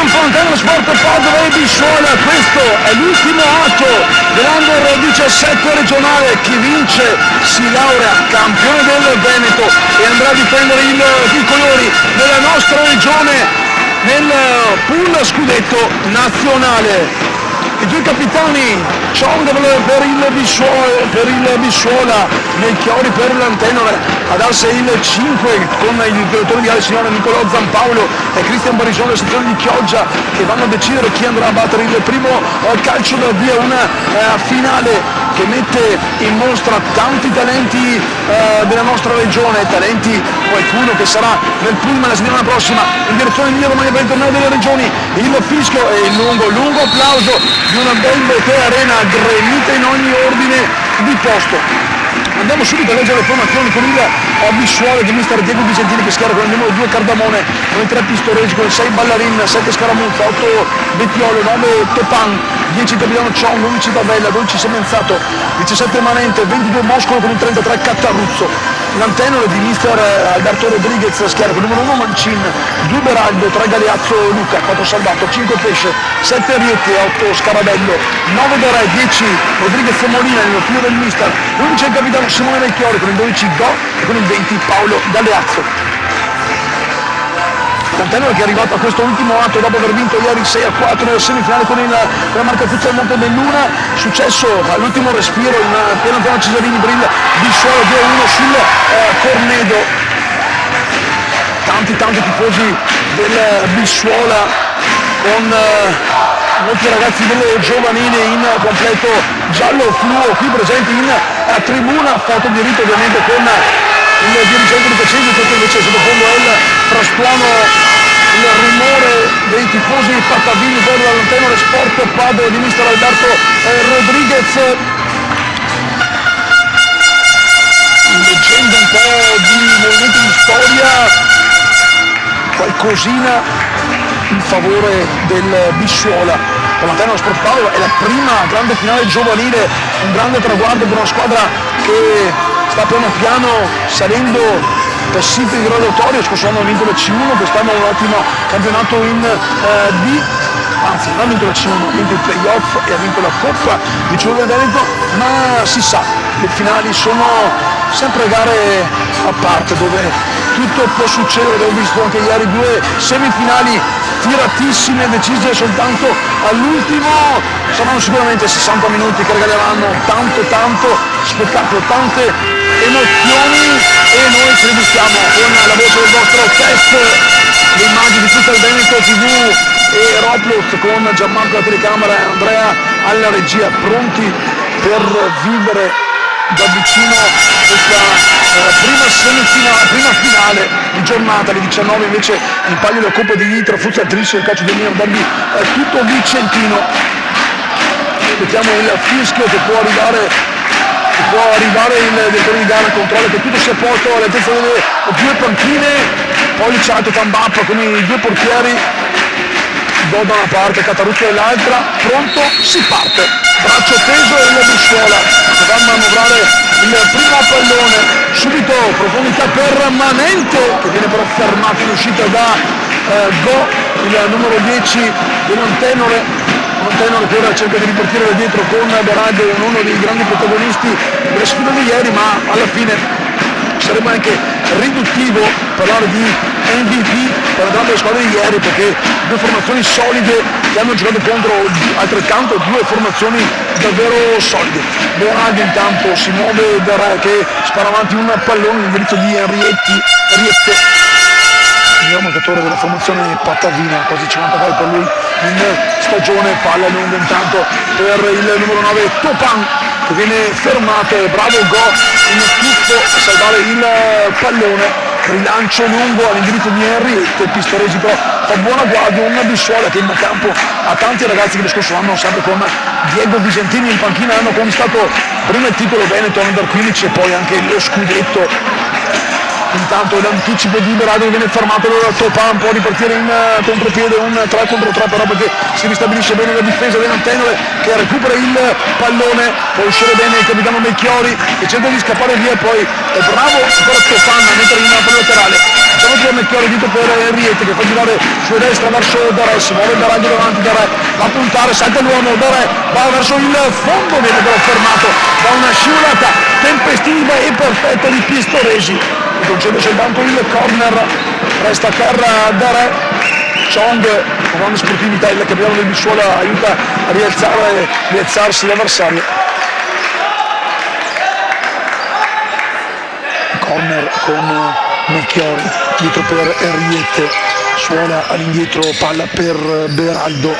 campo Antennolo Sport Padova e Bisciola. Questo è l'ultimo atto dell'Under 17 regionale. Chi vince si laurea campione del Veneto e andrà a difendere i colori della nostra regione nel pool scudetto nazionale. I due capitani, Chong per il Bisciola, Melchiori per l'Antennole, ad alza il 5 con il direttore di signore Nicolò Zampaolo e Cristian Barisone della sezione di Chioggia, che vanno a decidere chi andrà a battere il primo calcio da via, una finale che mette in mostra tanti talenti della nostra regione, talenti, qualcuno che sarà nel pullman la settimana prossima in direzione di Romagna per il torneo delle regioni. Il fischio e il lungo applauso di una bella arena gremita in ogni ordine di posto. Andiamo subito a leggere le formazioni con il Bisciola di mister Diego Vicentini, che schiera con il numero 2 Cardamone, con i 3 Pistoresi, con il 6 Ballarin, 7 Scaramuzza, 8 Bettiolo, 9 Topan, 10 Capitano Chong, 11 Tabella, 12 Semenzato, 17 Manente, 22 Moscolo con il 33 Cattaruzzo. L'Antennolo di mister Alberto Rodriguez schiera con il numero 1 Mancin, 2 Beraldo, 3 Galeazzo Luca, 4 Salvato, 5 Pesce, 7 Rieti, 8 Scarabello, 9 Dorè, 10 Rodriguez Molina, il figlio del mister, 11 il capitano Simone Melchiori, con il 12 Go e con il 20 Paolo Galeazzo. L'Antennolo che è arrivato a questo ultimo atto dopo aver vinto ieri 6-4 nella semifinale con la Marcatuzza del Monte Belluna, successo all'ultimo respiro in piena zona Cesarini per il Bisciola 2-1 sul Cornedo. Tanti tifosi del Bisciola con molti ragazzi delle giovanili in completo giallo fluo qui presenti in tribuna, foto di rito ovviamente con il dirigente di Cacesi, tutto invece sottofondo è il frastuono, il rumore dei tifosi pattavini per l'Antennolo Sport Padova di mister Alberto Rodriguez. Leggendo un po' di movimenti di storia, qualcosina in favore del Bisciola. Per l'Antennolo Sport Padova è la prima grande finale giovanile, un grande traguardo per una squadra che sta piano piano salendo classifica di graduatorio. Scorso anno ha vinto la C1, quest'anno un ottimo campionato in D, anzi non ha vinto la C1, ha vinto il playoff e ha vinto la Coppa di Ciudad del Veneto, ma si sa, le finali sono sempre gare a parte dove tutto può succedere. Ho visto anche ieri 2 semifinali tiratissime, decise soltanto all'ultimo. Saranno sicuramente 60 minuti che regaleranno tanto spettacolo, tante emozioni, e noi ce le gustiamo con la voce del vostro test, le immagini di tutta il Veneto TV e Roplus con Gianmarco alla telecamera e Andrea alla regia, pronti per vivere da vicino questa prima finale di giornata. Alle 19 invece il palio della Coppa di Trafuzza Triscio, il calcio del Milan Derby tutto vicentino. Aspettiamo il fischio che può arrivare il direttore di gara, controlla che tutto sia a posto all'altezza delle 2 panchine, poi Liceato Tambappa con i 2 portieri, Do da una parte, Cataruzzo dall'altra, pronto, si parte, braccio teso e il Bisciola che va a manovrare il primo pallone, subito profondità per Manente che viene però fermato in uscita da Go, il numero 10 dell'Antennole. Antennolo che ora cerca di ripartire da dietro con Beraglio, uno dei grandi protagonisti della sfida di ieri, ma alla fine sarebbe anche riduttivo parlare di MVP per entrambe le squadre di ieri, perché 2 formazioni solide che hanno giocato contro altrettanto 2 formazioni davvero solide. Beraglio intanto si muove da Re che spara avanti un pallone all'indirizzo di Riette, il miglior marcatore della formazione pattavina, quasi 50 gol per lui in stagione. Palla lunga intanto per il numero 9 Topan che viene fermato, e bravo Go in tuffo a salvare il pallone, rilancio lungo all'indirizzo di Henriette. Pistoresi però fa buona guardia, un Bisciola che in campo ha tanti ragazzi che lo scorso anno sempre con Diego Vicentini in panchina hanno conquistato prima il titolo Veneto Under 15 e poi anche lo scudetto. Intanto l'anticipo di Beraglio viene fermato da Topan, può ripartire in contropiede, un 3 contro 3 però, perché si ristabilisce bene la difesa dell'Antennole che recupera il pallone, può uscire bene il capitano Melchiori che cerca di scappare via, poi è bravo ancora Topan a mettere in per laterale. salute Melchiori, dito per Henriette che fa girare su destra verso Dare, si muove Beraglio davanti, Dare va a puntare, salta l'uomo, Dare va verso il fondo, viene però fermato da una scivolata tempestiva e perfetta di Pistoresi, che concede soltanto il corner, resta a terra Dare. Chong, con grande sportività, il capitano del Bissuola aiuta a rialzarsi l'avversario. Corner con Melchiori, dietro per Henriette, suona all'indietro, palla per Beraldo,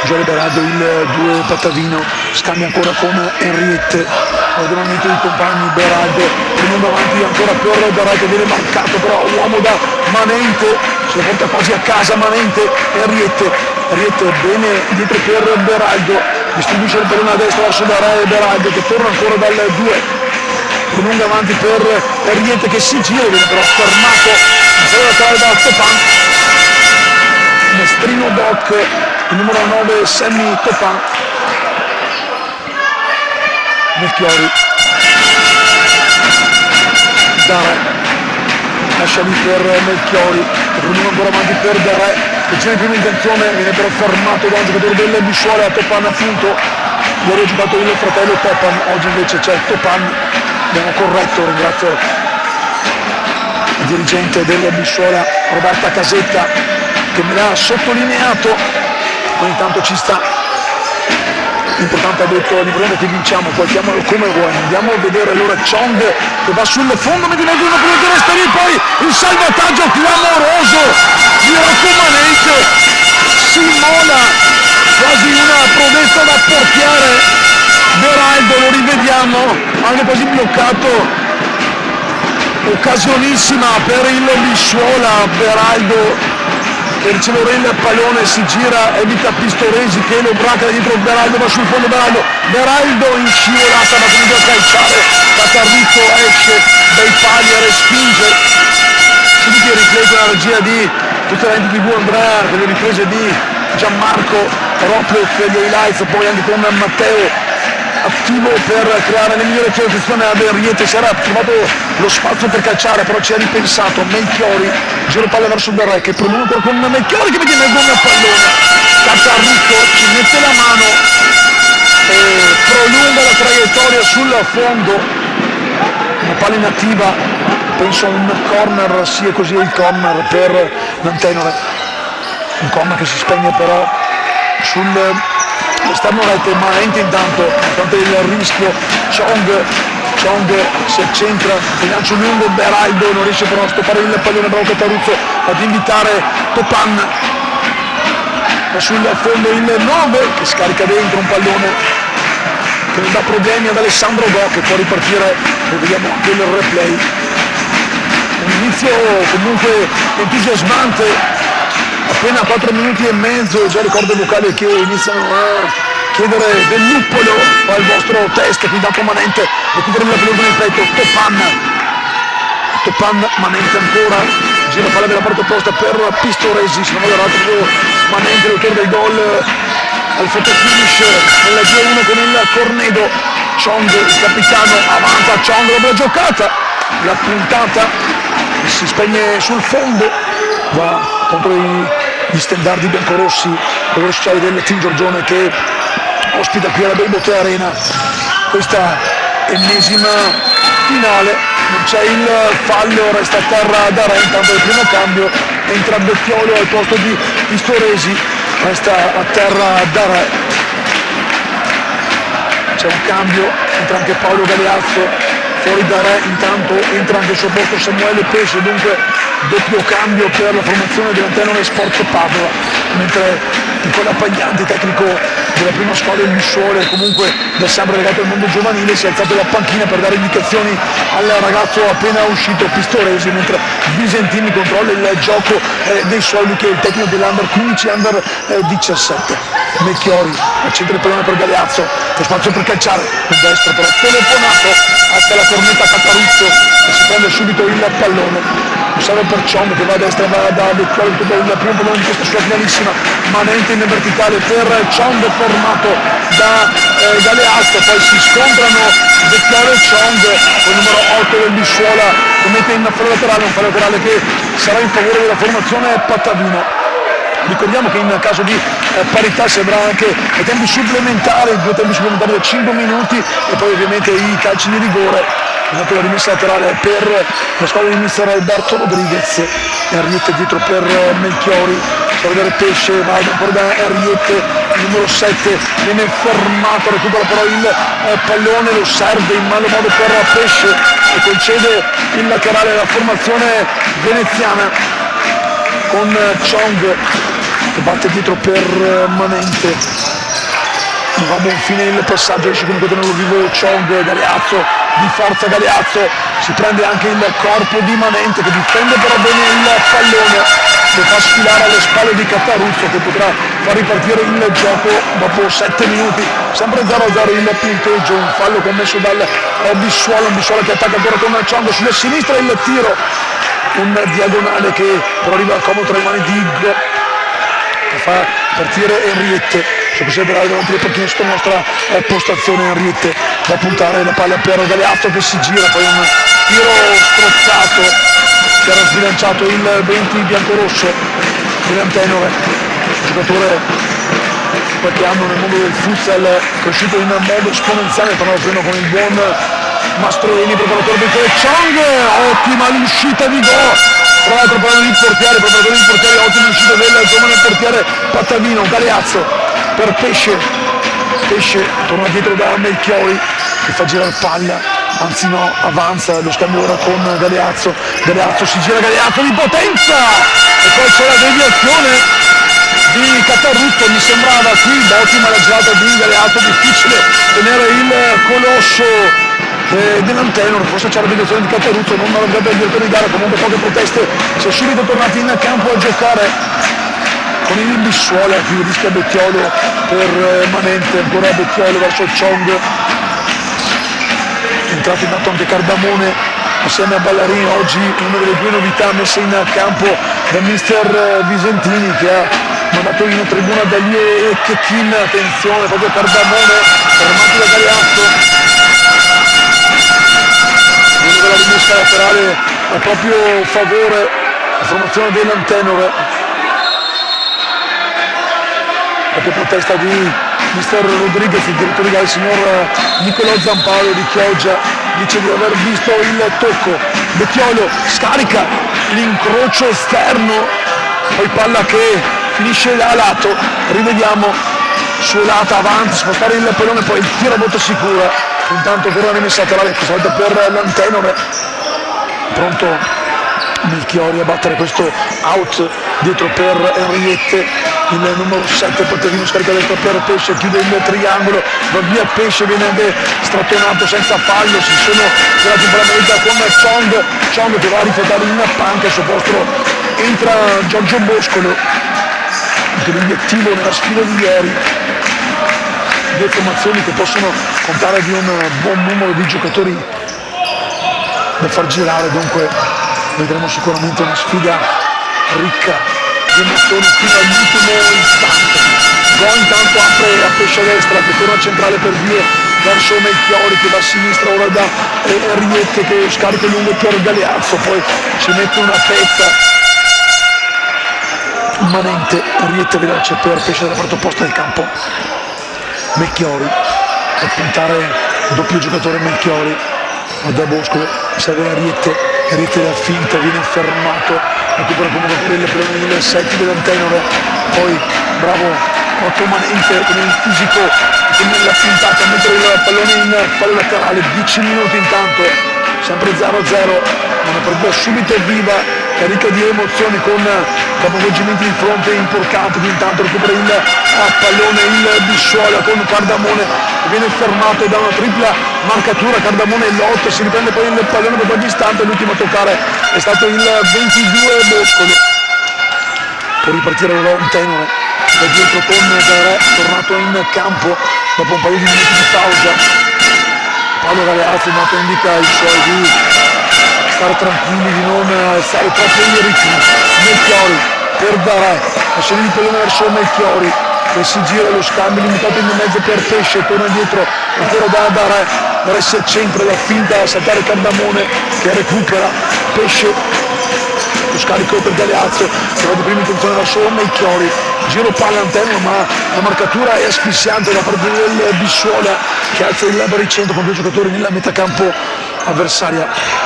Gioele Beraldo, il 2 Pattavino, scambia ancora con Henriette, ragionamento dei compagni, Beraldo, venendo avanti ancora per Beraldo, viene marcato però uomo da Manente, se lo porta quasi a casa Manente, Henriette bene dietro per Beraldo, distribuisce il pallone a destra verso Beraldo che torna ancora dal 2, lunga avanti per Henriette che si gira, viene però fermato da Topan, Mestrino Doc, il numero 9 Sammy Topan, Melchiori, Dare, lascia lì per Melchiori, lunga ancora avanti per Dare, che c'è in prima intenzione, viene però fermato da un giocatore del Bissuola, Topan appunto, ieri ha giocato il fratello Topan, oggi invece c'è Topan, abbiamo corretto, ringrazio il dirigente del Bissuola Roberta Casetta che me l'ha sottolineato, ogni tanto ci sta, l'importante ha detto, l'importante è che vinciamo, poi chiamalo come vuoi, andiamo a vedere allora Chong che va sul fondo, mette in mezzo una palla resta lì, poi il salvataggio clamoroso di Rocco Manente, si mola, quasi una prodezza da portiere, Beraldo lo rivediamo, anche quasi bloccato, occasionissima per il Bissuola, Beraldo che riceve il pallone, si gira, evita Pistoresi che lo braca dietro, Beraldo va sul fondo, Beraldo in scivolata ma comunque a calciare, Catarrizzo esce dai pali a respinge, subito il replay con la regia di tutta la TV Andrea, con le riprese di Gianmarco Roplec, gli highlights, poi anche con Matteo attivo per creare le migliori situazioni ad Henriette, si era trovato lo spazio per calciare però ci ha ripensato Melchiori, giro palla verso Berre che promuove con Melchiori che vede in mezzo un pallone, Catarruzzo ci mette la mano e prolunga la traiettoria sul fondo, una palla inattiva, penso a un corner, sì è così il corner per Nantenore, un corner che si spegne però sull'esterno rete, Manente intanto il rischio, Chong si accentra, il lancio lungo, Beraldo non riesce però a stoppare il pallone, bravo Cataruzzo ad invitare Topan, sul fondo il 9 che scarica dentro un pallone che non dà problemi ad Alessandro Do che può ripartire, lo vediamo anche il replay, un inizio comunque entusiasmante. Appena 4 minuti e mezzo, già ricordo i vocali che iniziano a chiedere del luppolo al vostro test, quindi dato Manente, recupera la pallone nel petto, Topan, Manente ancora, gira palla della parte opposta per Pistoresi, si muove proprio Manente, l'autore del gol al photo finish, nella 2-1 con il Cornedo, Chong, il capitano, avanza Chong, la bella giocata, la puntata, si spegne sul fondo, va contro gli stendardi biancorossi, quello sociale del Team Giorgione che ospita qui alla Belbote Arena questa ennesima finale, non c'è il fallo, resta a terra Dare, intanto il primo cambio, entra Becchiolo al posto di Pistoresi, resta a terra Dare, c'è un cambio, entra anche Paolo Galeazzo, fuori Dare, intanto entra anche il suo posto Samuele Pesce, dunque doppio cambio per la formazione dell'Antenore Sport Padova, mentre Nicola Paglianti, tecnico della prima squadra del Bissuole, comunque da sempre legato al mondo giovanile, si è alzato dalla panchina per dare indicazioni al ragazzo appena uscito Pistoresi, mentre Visentini controlla il gioco dei suoi, che è il tecnico dell'Under 15 Under 17. Melchiori accende il pallone per Galeazzo, lo spazio per calciare, il destro però telefonato, alza la cornetta Cataruzzo e si prende subito il pallone. serve per Chong che va a destra, va da Vecchioli, il primo pallone di questa sua finalissima, Manente in verticale per Chong fermato da Galeazzo, poi si scontrano Vecchioli e Chong, con il numero 8 del Bissuola che mette in fallo laterale, un fallo laterale che sarà in favore della formazione Pattavino. Ricordiamo che in caso di parità sembra anche ai tempi supplementari, 2 tempi supplementari da 5 minuti e poi ovviamente i calci di rigore. Esatto, la rimessa laterale per la squadra di mister Alberto Rodriguez, Henriette dietro per Melchiori, vedere Pesce, va ancora da Henriette, il numero 7 viene fermato, recupera però il pallone, lo serve in malo modo per Pesce e concede il laterale alla formazione veneziana con Chong che batte dietro per Manente, non va a buon fine il passaggio, riesce comunque a tenerlo vivo Chong, Galeazzo di forza, Galeazzo si prende anche il corpo di Manente che difende però bene il pallone, lo fa sfilare alle spalle di Cataruzzo che potrà far ripartire il gioco dopo 7 minuti, sempre 0-0 il punteggio, un fallo commesso dal Bissuola, un Bissuola che attacca ancora con Chong sulla sinistra, il tiro, un diagonale che però arriva al comodo tra le mani di Higg che fa partire Henriette, se possiamo vedere davanti le panchine sotto la nostra postazione, Henriette da puntare la palla per Galeazzo che si gira, poi un tiro strozzato che era sbilanciato il 20 biancorosso dell'Antenore, giocatore qualche anno nel mondo del futsal cresciuto in modo esponenziale, parlavo prima con il buon Mastroeni, preparatore del Chong, ottima l'uscita di gol, tra l'altro parlando di portiere, preparatore di portiere, ottima l'uscita del giovane portiere Pattavino, Galeazzo per Pesce, Pesce torna dietro da Melchiori che fa girare palla, anzi no, avanza, lo scambio ora con Galeazzo, Galeazzo si gira, Galeazzo di potenza e poi c'è la deviazione di Catarruzzo, mi sembrava qui, ottima la girata di Galeazzo, difficile tenere il colosso dell'Antenore, forse c'è la deviazione di Cataruzzo, non avrebbe il direttore di gara, comunque poche proteste, si è subito tornati in campo a giocare con il Bissuola, qui rischia Becchiolo per Manente, ancora Becchiolo verso Chong, entrato in atto anche Cardamone assieme a Ballarini, oggi una delle 2 novità messe in campo da mister Visentini che ha mandato in tribuna Dagli e Checchin, attenzione proprio Cardamone, fermato da Galeazzo, la rimessa laterale a proprio favore la formazione dell'Antenore, qualche protesta di mister Rodriguez, il direttore del signor Nicolò Zampaolo di Chioggia, dice di aver visto il tocco, Becchiolo scarica l'incrocio esterno, poi palla che finisce a lato, rivediamo suolata avanti, spostare il pallone, poi il tiro a botta sicura, intanto per la rimessa laterale, questa volta per l'Antenore, pronto Melchiori a battere questo out dietro per Henriette, il numero 7 Pattavino scarica destra per Pesce, chiude il triangolo, va via Pesce, viene anche strattonato senza fallo, si sono creati un po' la verità con Chong che va a riflettere in panca, al suo posto entra Giorgio Boscolo, anche l'obiettivo nella sfida di ieri, 2 formazioni che possono contare di un buon numero di giocatori da far girare, dunque vedremo sicuramente una sfida ricca di emozioni fino all'ultimo istante. Go intanto apre a Pesce a destra che torna centrale per vie verso Melchiori che va a sinistra ora da Henriette che scarica lungo per Galeazzo, poi ci mette una pezza Manente, Henriette veloce per Pesce dalla parte opposta del campo, Melchiori per puntare doppio giocatore Melchiori, da Boscolo serve Henriette la finta, viene fermato, recupera comunque per il 7 dell'Antenore, poi bravo Otto Manente con il fisico, con la fintata a mettere il pallone in fallo laterale, 10 minuti intanto, sempre 0-0, una partita subito viva e ricca di emozioni con capovolgimenti di fronte importanti, intanto recupera il pallone il Bissuola con Cardamone che viene fermato da una tripla marcatura, Cardamone lotta, si riprende poi il pallone per qualche istante, l'ultimo a toccare è stato il 22 Boscolo, può ripartire l'Antenore da dietro con Garè, tornato in campo dopo un paio di minuti di pausa, Paolo Galeazzi intanto indica i suoi di stare tranquilli, di non alzare troppo i ritmi. Melchiori per Darè, lascia il pallone verso Melchiori che si gira, lo scambio limitato in mezzo per Pesce, torna indietro ancora da Darè, Darè si accentra, la finta a saltare Cardamone che recupera Pesce, lo scarico per Galeazzo che va di prima intenzione verso Melchiori, giro palla interno ma la marcatura è asfissiante da parte del Bissuola che alza il baricentro con due giocatori nella metà campo avversaria.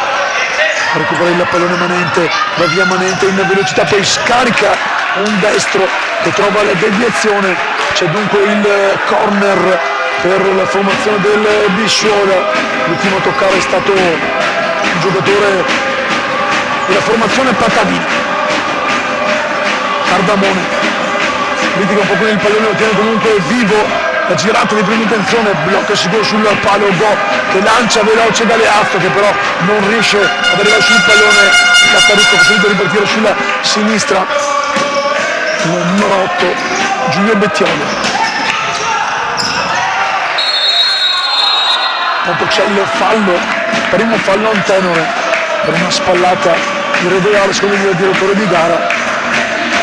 Recupera il pallone Manente, va via Manente in velocità, poi scarica un destro che trova la deviazione, c'è dunque il corner per la formazione del Bissuola. L'ultimo a toccare è stato un giocatore della formazione Patavini, Cardamone litiga un po' con il pallone, lo tiene comunque vivo, la girata di prima intenzione, blocca sicuro sul palo Go che lancia veloce Galeazzo che però non riesce ad arrivare sul pallone, Cattarucco fa subito ripartire sulla sinistra il numero 8 Giulio Bettioli. Tanto c'è il fallo, primo fallo in tenore per una spallata irregolare secondo il direttore di gara.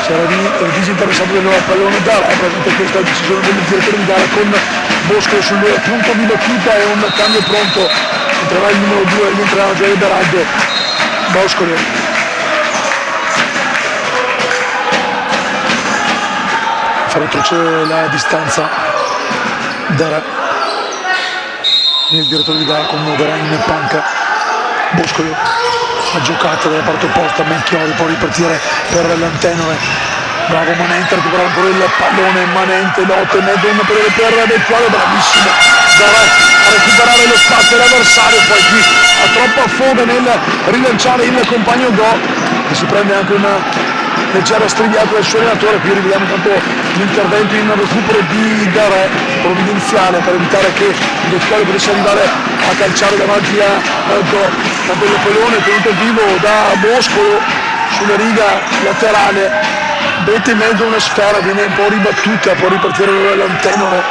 C'era il disinteressato del pallone da praticamente questa decisione del direttore di gara con Bosco sul punto di battuta e un cambio pronto, entrerà il numero 2, rientrerà Gioele Beraldo. Boscolo fa retrocedere la distanza Dara, il direttore di gara con Dara in panca. Boscolo la giocata dalla parte opposta, Melchiori può ripartire per l'Antenore, bravo Manente a recuperare ancora il pallone, Manente lotta in mezzo per Bettioli, bravissimo Darè a recuperare lo spazio dell'avversario, poi qui ha troppa foga nel rilanciare il compagno Go e si prende anche una leggera strigliata del suo allenatore. Qui rivediamo intanto l'intervento in recupero di Darè provvidenziale per evitare che Bettioli potesse arrivare a calciare davanti a Go. Tanto il pallone tenuto vivo da Boscolo sulla riga laterale, mette in mezzo una sfera, viene un po' ribattuta, può ripartire l'Antenore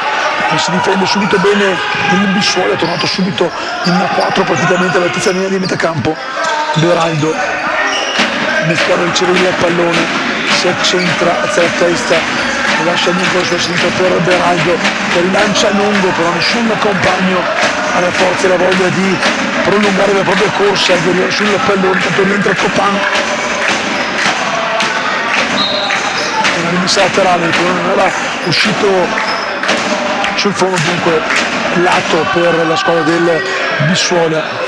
e si difende subito bene il Bissuola, è tornato subito in 4 praticamente all'altezza linea di metacampo. Beraldo Melchiori riceve il pallone, si accentra, alza la testa e lascia lungo sulla sinistra per Beraldo che rilancia lungo, però nessun compagno ha la forza e la voglia di prolungare la propria corsa sul pallone, tanto rientra Copan. Una rimessa laterale, il pallone non era uscito sul fondo, dunque lato per la squadra del Bissuola.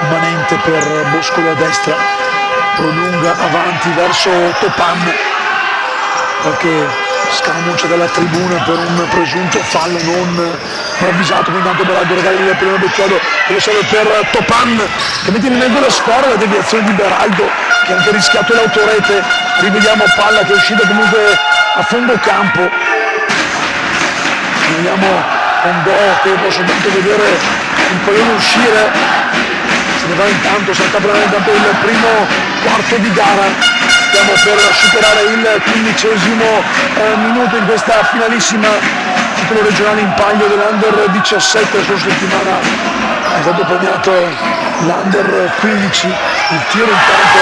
Manente per Boscolo a destra, prolunga avanti verso Topan perché scaramuccia dalla tribuna per un presunto fallo non ravvisato, quindi tanto Beraldo regala il primo Bettioli che lo serve per Topan che mette in mezzo la sfera, la deviazione di Beraldo che ha anche rischiato l'autorete. Rivediamo palla che è uscita comunque a fondo campo, vediamo un Go che può soltanto vedere il pallone uscire, se ne va intanto, salta intanto il primo quarto di gara. Stiamo per superare il 15° minuto in questa finalissima titolo regionale in palio dell'Under 17. La scorsa settimana è stato premiato l'Under 15, il tiro intanto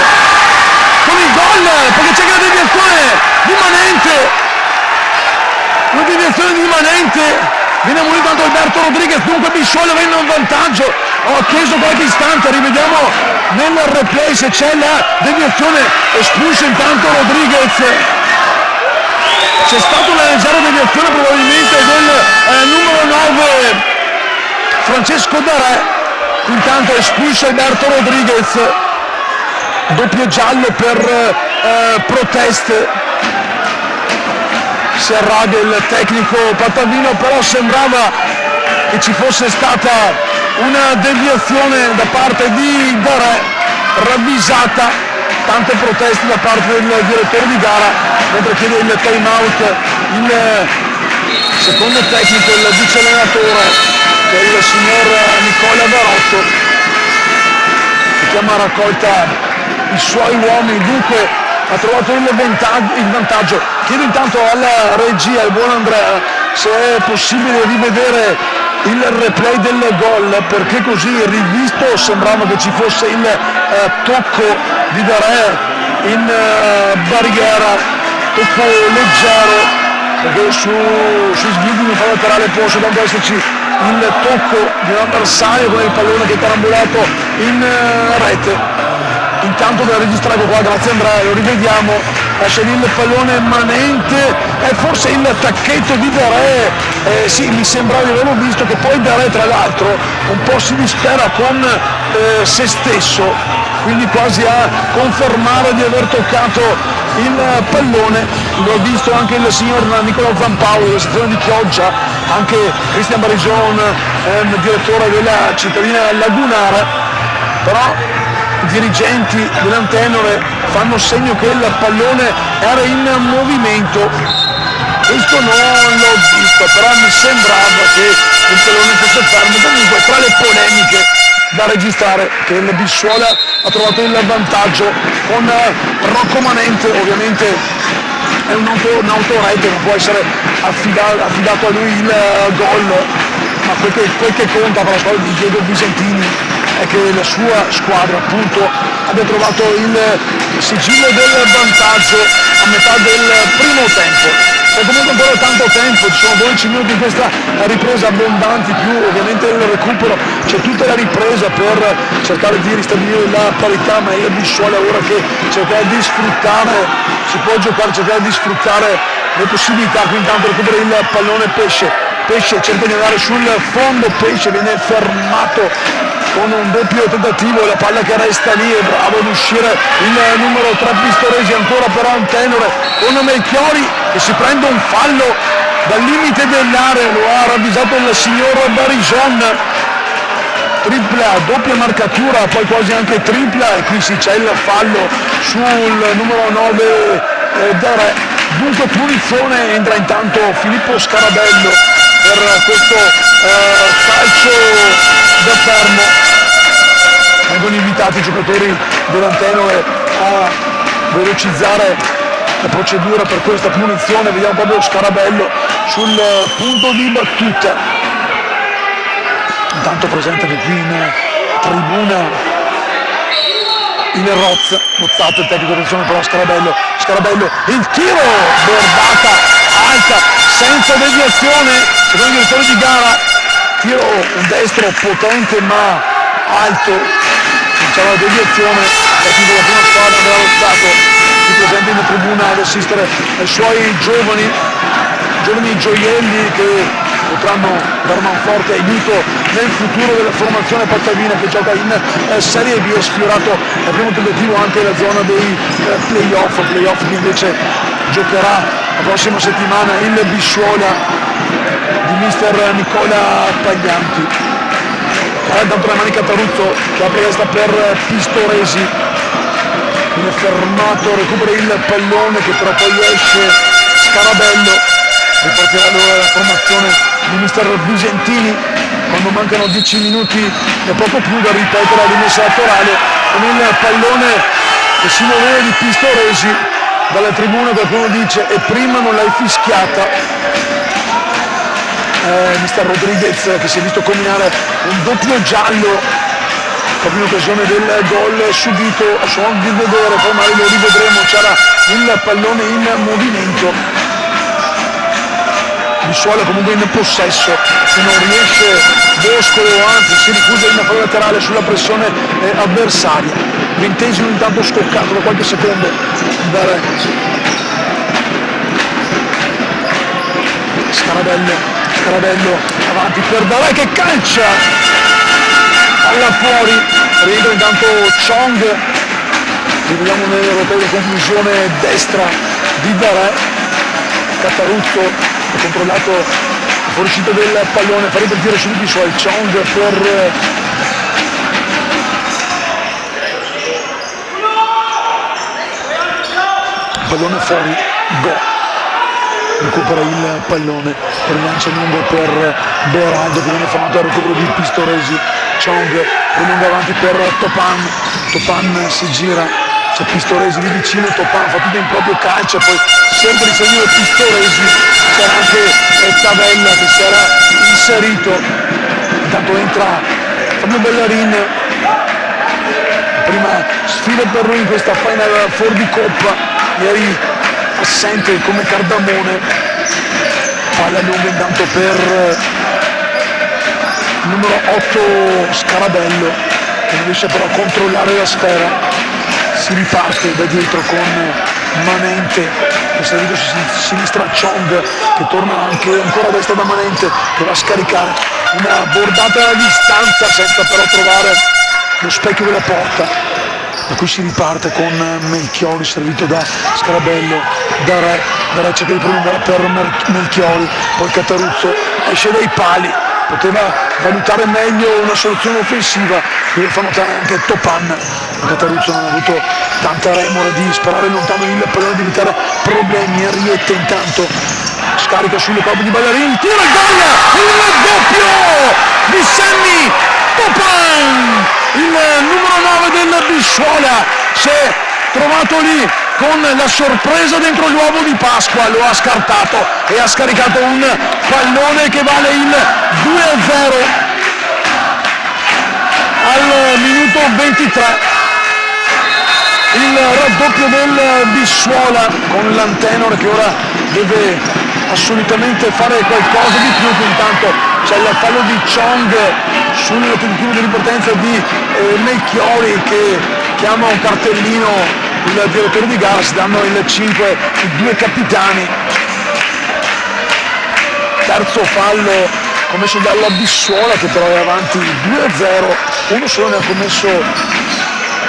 con il gol, perché c'è la deviazione di Manente, una deviazione di Manente, viene munito tanto Alberto Rodriguez, dunque Bissuola va in vantaggio. Ho atteso qualche istante, rivediamo nel replay se c'è la deviazione, espulso intanto Rodriguez, c'è stata una leggera deviazione probabilmente del numero 9 Francesco Darè, intanto espulso Alberto Rodriguez, doppio giallo per proteste, si arrabbia il tecnico Patavino, però sembrava che ci fosse stata una deviazione da parte di Darè ravvisata, tante proteste da parte del direttore di gara, mentre chiede il time out il secondo tecnico, il vice allenatore, che è il signor Nicola Barotto, che chiama a raccolta i suoi uomini, dunque ha trovato il vantaggio. Chiedo intanto alla regia, al buon Andrea, se è possibile rivedere il replay del gol, perché così rivisto sembrava che ci fosse il tocco di Darè in barriera, tocco leggero, perché sui sviluppi in fallo laterale può soltanto esserci il tocco di un avversario con il pallone che è carambolato in rete. Intanto da registrare qua, grazie Andrea, lo rivediamo, lascia lì il pallone manente, è forse il tacchetto di Darè, sì, mi sembrava di averlo visto, che poi Darè tra l'altro un po' si dispera con se stesso, quindi quasi a confermare di aver toccato il pallone. Lo ha visto anche il signor Nicolò Zampaolo della sezione di Chioggia, anche Cristian Barison, direttore della cittadina lagunare, però i dirigenti dell'Antenore fanno segno che il pallone era in movimento. Questo non l'ho visto, però mi sembrava che il pallone fosse fermo. Comunque tra le polemiche da registrare che il Bissuola ha trovato il vantaggio con Rocco Manente, ovviamente è un'autorete, non può essere affidato a lui il gol, ma quel che conta per la squadra di Diego Visentini è che la sua squadra appunto abbia trovato il sigillo del vantaggio a metà del primo tempo. C'è comunque ancora tanto tempo, ci sono 12 minuti in questa ripresa abbondanti, più ovviamente il recupero, c'è tutta la ripresa per cercare di ristabilire la parità, ma è il Bissuola ora che cercare di sfruttare, si può giocare, cercare di sfruttare le possibilità. Qui intanto recupera il pallone Pesce cerca di andare sul fondo, Pesce viene fermato con un doppio tentativo, la palla che resta lì, è bravo ad uscire il numero 3 Pistoresi, ancora per Antenore con Melchiori che si prende un fallo dal limite dell'area, lo ha ravvisato il signor Barison, tripla, doppia marcatura, poi quasi anche tripla, e qui sì c'è il fallo sul numero 9 Darè. Dunque punizione, entra intanto Filippo Scarabello per questo calcio da fermo. Vengono invitati i giocatori dell'Antenore a velocizzare la procedura per questa punizione. Vediamo proprio Scarabello sul punto di battuta. Intanto presente che qui in tribuna il Rozzato, il tecnico di azione per Scarabello, il tiro, bordata alta, senza deviazione, secondo il direttore di gara, tiro un destro potente ma alto, non c'è la deviazione, partito della prima squadra Andrea Rozzato, qui presente in tribuna ad assistere ai suoi giovani gioielli che potranno dar manforte e aiuto nel futuro della formazione Pattavina, che gioca in Serie B. È sfiorato al primo tentativo anche la zona dei playoff che invece giocherà la prossima settimana il Bissuola di mister Nicola Paglianti. Intanto la manica Taruzzo che apre testa per Pistoresi, viene fermato, recupera il pallone che però poi esce Scarabello, ripartirà allora la formazione di mister Visentini quando mancano 10 minuti e poco più da ripetere la rimessa laterale, con il pallone che si muoveva di Pistoresi. Dalla tribuna qualcuno dice e prima non l'hai fischiata, mister Rodriguez che si è visto combinare un doppio giallo proprio in occasione del gol subito a suon di vedere, poi magari lo rivedremo, c'era il pallone in movimento. Bissuola comunque in possesso, se non riesce Boscolo, anzi si rifugia in fallo laterale sulla pressione avversaria. 20° intanto scoccato da qualche secondo da Scarabello avanti per Darè che calcia alla fuori, rientra intanto Chong, rivediamo nel rotaio di conclusione destra di Darè. Cataruzzo ha controllato la fuoriuscita del pallone, fa ripartire subito i suoi Chong per pallone fuori, go, recupera il pallone, rilancia lungo per Beraldo che viene fermato al recupero di Pistoresi. Chong rimanga avanti per Topan si gira c'è Pistoresi lì vicino, Topan fa tutto in proprio calcio, poi sempre di seguire Pistoresi, c'era anche Tavella che si era inserito, intanto entra Fabio Bellarin, prima sfida per lui in questa Final Four di Coppa, ieri assente come Cardamone, palla lunga intanto per il numero 8 Scarabello, che non riesce però a controllare la sfera. Si riparte da dietro con Manente, che servito su sinistra Chong, che torna anche ancora a destra da Manente, che va a scaricare una bordata alla distanza senza però trovare lo specchio della porta. Da qui si riparte con Melchiori, servito da Scarabello, da Re cerca di prolungare per Melchiori, poi Cataruzzo esce dai pali, poteva valutare meglio una soluzione offensiva, qui lo fa notare anche Topan, ma Cataruzzo non ha avuto tanta remora di sparare lontano il pallone, di evitare problemi. Arriette intanto scarica sulle coppe di Ballarin, tira il gol, il doppio di Sammy Topan, il numero 9 del Bissuola, si è trovato lì con la sorpresa dentro l'uovo di Pasqua, lo ha scartato e ha scaricato un pallone che vale il 2-0 al minuto 23. Il raddoppio del Bissuola con l'Antenor che ora deve assolutamente fare qualcosa di più, che intanto c'è il fallo di Chong sul tentativo di ripartenza di Melchiori, che chiama un cartellino il direttore di gara, si danno il 5 i due capitani. Terzo fallo commesso dalla Bissuola, che però è avanti 2-0, uno solo ne ha commesso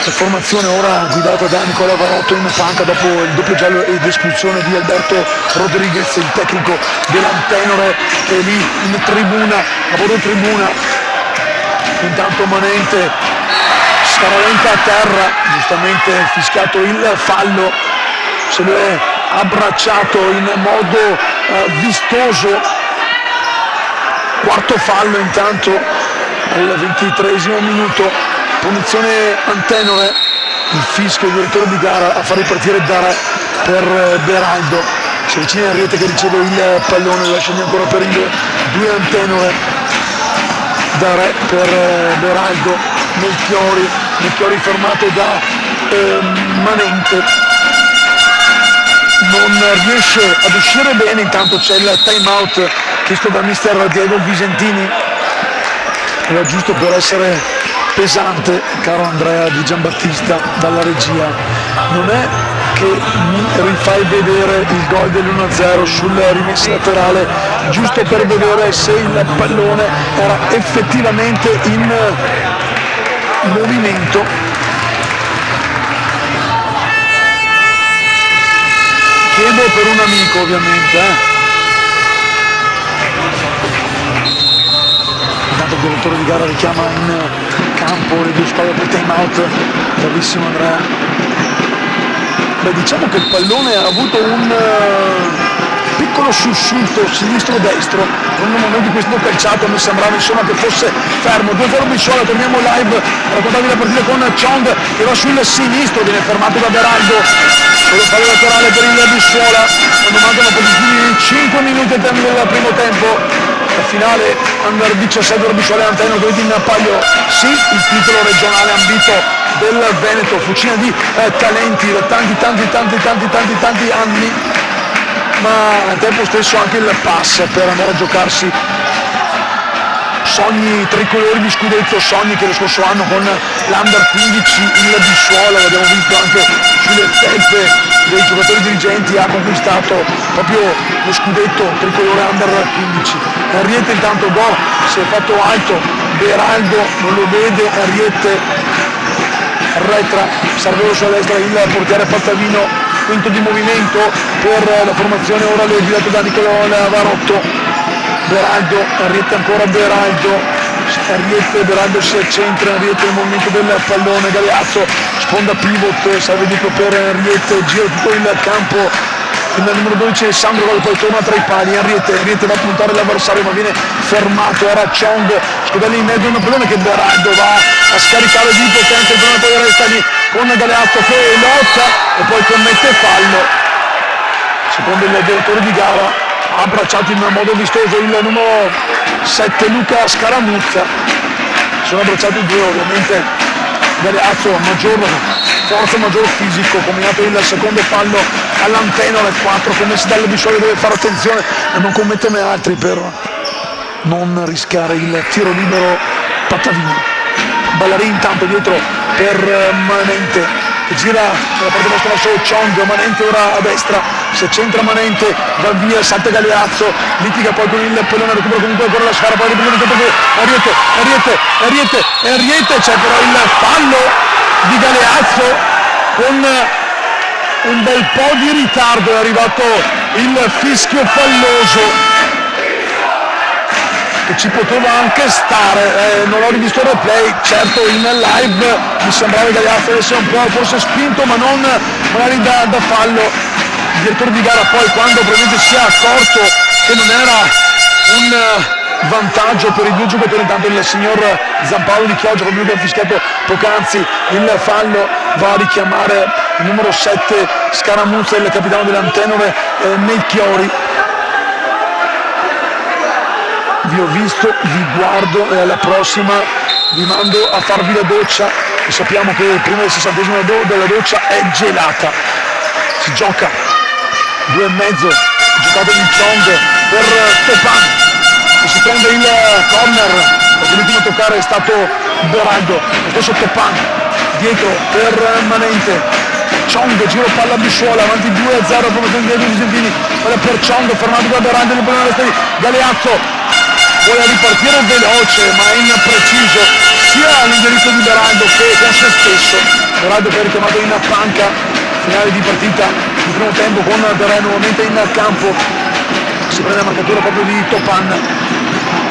la formazione ora guidata da Nicola Varotto in panca dopo il doppio giallo ed espulsione di Alberto Rodriguez, il tecnico dell'Antenore, che è lì in tribuna, a bordo tribuna. Intanto Manente scaraventa a terra, giustamente fischiato il fallo, se lo è abbracciato in modo vistoso. Quarto fallo intanto al 23esimo minuto. Punizione Antenore, il fischio del direttore di gara a far ripartire Dare per Beraldo, si avvicina Arriete che riceve il pallone, lo lascia ancora per il 2 Antenore, Dare per Beraldo, Melchiori fermato da Manente, non riesce ad uscire bene, intanto c'è il time out chiesto da mister Diego Visentini, era giusto per essere pesante, caro Andrea Di Giambattista dalla regia. Non è che mi rifai vedere il gol dell'1-0 sulla rimessa laterale giusto per vedere se il pallone era effettivamente in movimento. Chiedo per un amico, ovviamente, Intanto il direttore di gara richiama in campo le due squadre per time out. Bravissimo Andrea. Beh, diciamo che il pallone ha avuto un piccolo sussulto sinistro-destro, in un momento in cui è stato calciato mi sembrava insomma che fosse fermo. 2-0 Bissuola, torniamo live a raccontarvi la partita con Chong che va sul sinistro, viene fermato da Beraldo, quello fallo laterale per il Bissuola, quando mancano pochissimi 5 minuti al termine del primo tempo. La finale under 17 Bissuola e Antenor dove in palio sì il titolo regionale ambito del Veneto, fucina di talenti da tanti anni, ma al tempo stesso anche il pass per andare a giocarsi sogni tricolori di scudetto, sogni che lo scorso anno con l'Under 15 il Bissuola, l'abbiamo visto anche sulle felpe dei giocatori dirigenti, ha conquistato proprio lo scudetto tricolore Under 15. Arriete intanto si è fatto alto, Beraldo non lo vede, Arriete retra, Sarvero sulla destra, il portiere Pattavino, quinto di movimento per la formazione ora guidato da Nicola Varotto. Beraldo, Arriete ancora Beraldo si accentra, Arriete nel movimento del pallone, Galeazzo, sponda pivot, serve dietro per Arriete, gira tutto il campo, il numero 12 è Sandro, poi torna tra i pali, Arriete va a puntare l'avversario ma viene fermato, era Chong, Scodelli in mezzo, un pallone che Beraldo va a scaricare di potenza, il pallone poi resta lì con Galeazzo che lotta e poi commette fallo. Secondo il direttore di gara ha abbracciato in modo vistoso il numero 7 Luca Scaramuzza. Sono abbracciati i due, ovviamente Galeazzo maggior forza, maggior fisico, combinato il secondo fallo all'Antenore, 4 commessi dal Bisceglie, deve fare attenzione e non commetterne altri per non rischiare il tiro libero Pattavini. Ballarì intanto dietro per Manente che gira dalla parte nostra verso Chong, Manente ora a destra, se centra Manente va via, salta Galeazzo, litiga poi con il pallone, recupera comunque ancora la sfera, poi riprende Ariete, c'è però il fallo di Galeazzo con un bel po' di ritardo, è arrivato il fischio falloso che ci poteva anche stare, non ho rivisto il replay, certo in live mi sembrava che Galeazzo avesse un po' forse spinto ma non magari da fallo. Il direttore di gara poi quando probabilmente si è accorto che non era un vantaggio per i due giocatori, intanto il signor Zampaolo di Chioggia, come lui ha fischiato poc'anzi il fallo, va a richiamare il numero 7 Scaramuzza, il capitano dell'Antenore Melchiori. Vi ho visto, vi guardo e alla prossima vi mando a farvi la doccia e sappiamo che prima del 60esimo della doccia è gelata. Si gioca 2,5, giocato di Chong per Stepan che si prende il corner, perché l'ultimo a toccare è stato Beraldo, lo stesso Stepan dietro per Manente. Chong, giro palla Bisciola, avanti 2-0, promozione di Visentini, palla per Chong, fermato da Beraldo, nel pallone di Galeazzo. Vuole ripartire veloce ma impreciso sia all'indirizzo di Beraldo che con se stesso. Beraldo che è richiamato in panca, finale di partita di primo tempo con Berè nuovamente in campo, si prende la marcatura proprio di Topan,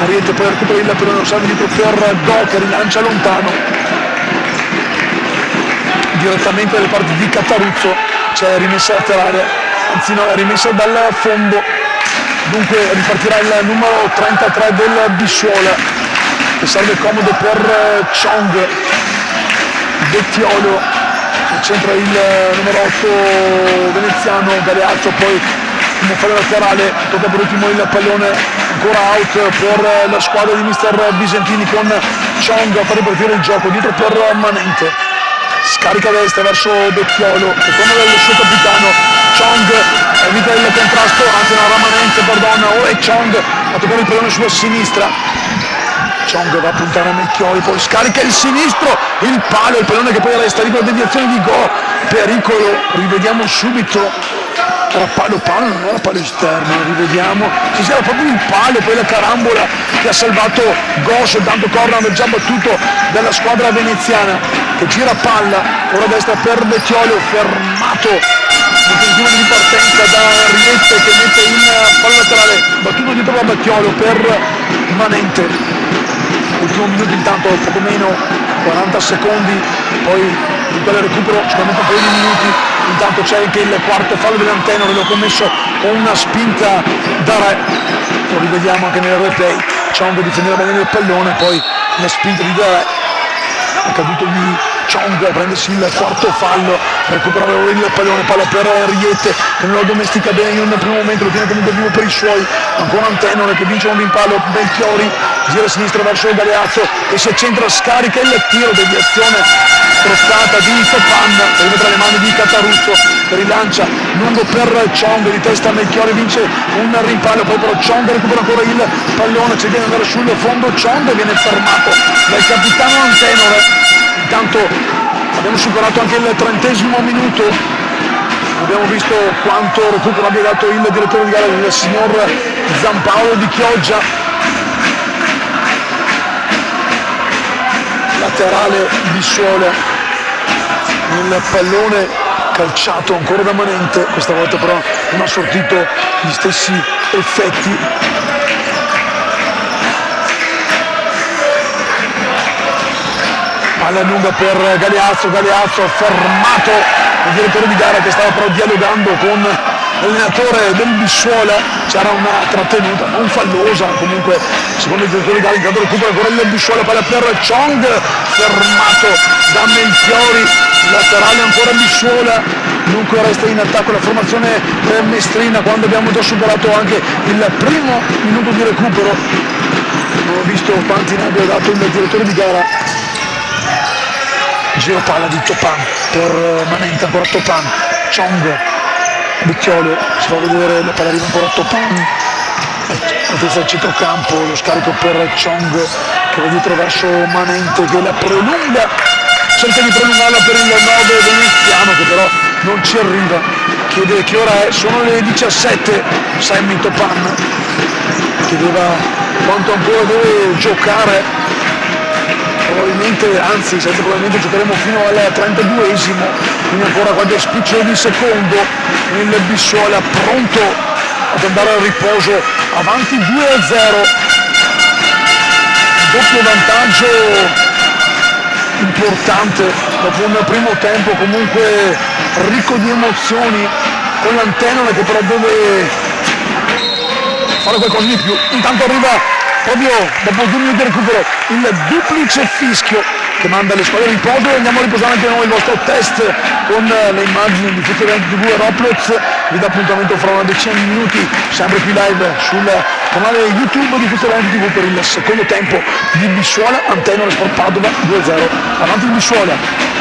Ariete poi recupera il pallone, lo salve dietro per Do che rilancia lontano direttamente dalle parti di Cataruzzo, c'è rimessa laterale, anzi no, è rimessa dal fondo. Dunque ripartirà il numero 33 del Bisciola che serve comodo per Chong, Bettiolo, centra il numero 8 veneziano Galeazzo, poi in fallo laterale tocca per ultimo il pallone, ancora out per la squadra di mister Bisentini con Chong a fare partire il gioco dietro per Manente, scarica a destra verso Bettiolo che come del suo capitano. Chong evita il contrasto, anzi no, Manente, perdona, ora è Chong a toccare il pallone sulla sinistra. Chong va a puntare a Melchiori, poi scarica il sinistro, il palo, il pallone che poi resta lì per deviazione di Go, pericolo, rivediamo subito, era palo, non era palo esterno, rivediamo, ci era proprio il palo, poi la carambola che ha salvato Go, soltanto corner già battuto dalla squadra veneziana, che gira palla, ora a destra per Bettiolo, fermato. Un tentativo di ripartenza da Riette che mette in fallo laterale, battuto dietro da Bettiolo per Manente. Ultimo minuto intanto, poco meno 40 secondi, poi in quel recupero sicuramente un paio di minuti. Intanto c'è anche il quarto fallo dell'Antenore, l'ho commesso con una spinta da Re, lo rivediamo anche nel replay. Chong difendeva bene il pallone, poi una spinta di Re, è caduto di Chong a prendersi il quarto fallo, recuperare il pallone, palla per Riette che non lo domestica bene in un primo momento, lo tiene comunque vivo per i suoi, ancora Antenore che vince un rimpallo, Belchiori gira a sinistra verso Galeazzo che si accentra, scarica il tiro, deviazione strozzata di Topan, arriva tra le mani di Cataruzzo che rilancia lungo per Chong, di testa Melchiori vince un rimpallo, poi però Chong recupera ancora il pallone, cerca di andare sul fondo, Chong viene fermato dal capitano Antenore. Intanto abbiamo superato anche il 30° minuto, abbiamo visto quanto recupero abbia dato il direttore di gara, il signor Zampaolo di Chioggia. Laterale Bisciola, il pallone calciato ancora da Manente, questa volta però non ha sortito gli stessi effetti. Palla lunga per Galeazzo fermato il direttore di gara che stava però dialogando con l'allenatore del Bissuola, c'era una trattenuta non fallosa, comunque secondo il direttore di gara intanto recupera ancora il Bissuola, palla per Chong, fermato da Melchiori, laterale ancora Bissuola, dunque resta in attacco la formazione mestrina quando abbiamo già superato anche il primo minuto di recupero. Non ho visto quanti ne abbia dato il direttore di gara. Giro palla di Topan per Manenta, ancora Topan, Chong, Bicchiolo, si fa vedere, la palla arriva ancora a Topan, altezza del centrocampo, lo scarico per Chong che va dietro verso Manente che la prolunga, cerca di prolungarla per il 9 veneziano che però non ci arriva, chiede che ora è, sono le 17, Sammy Topan chiedeva quanto ancora deve giocare, probabilmente, anzi senza probabilmente giocheremo fino al 32esimo, quindi ancora qualche spicciolo di secondo, il Bissuola pronto ad andare al riposo, avanti 2-0, doppio vantaggio importante dopo un primo tempo comunque ricco di emozioni, con l'Antennole che però deve fare qualcosa di più. Intanto arriva proprio dopo 2 minuti di recupero il duplice fischio che manda le squadre a riposo, e andiamo a riposare anche noi il vostro test con le immagini di Futsal Eventi TV e Roplez. Vi dà appuntamento fra una decina di minuti sempre qui live sul canale YouTube di Futsal Eventi TV per il secondo tempo di Bissuola Antennole Sport Padova 2-0, avanti il Bissuola.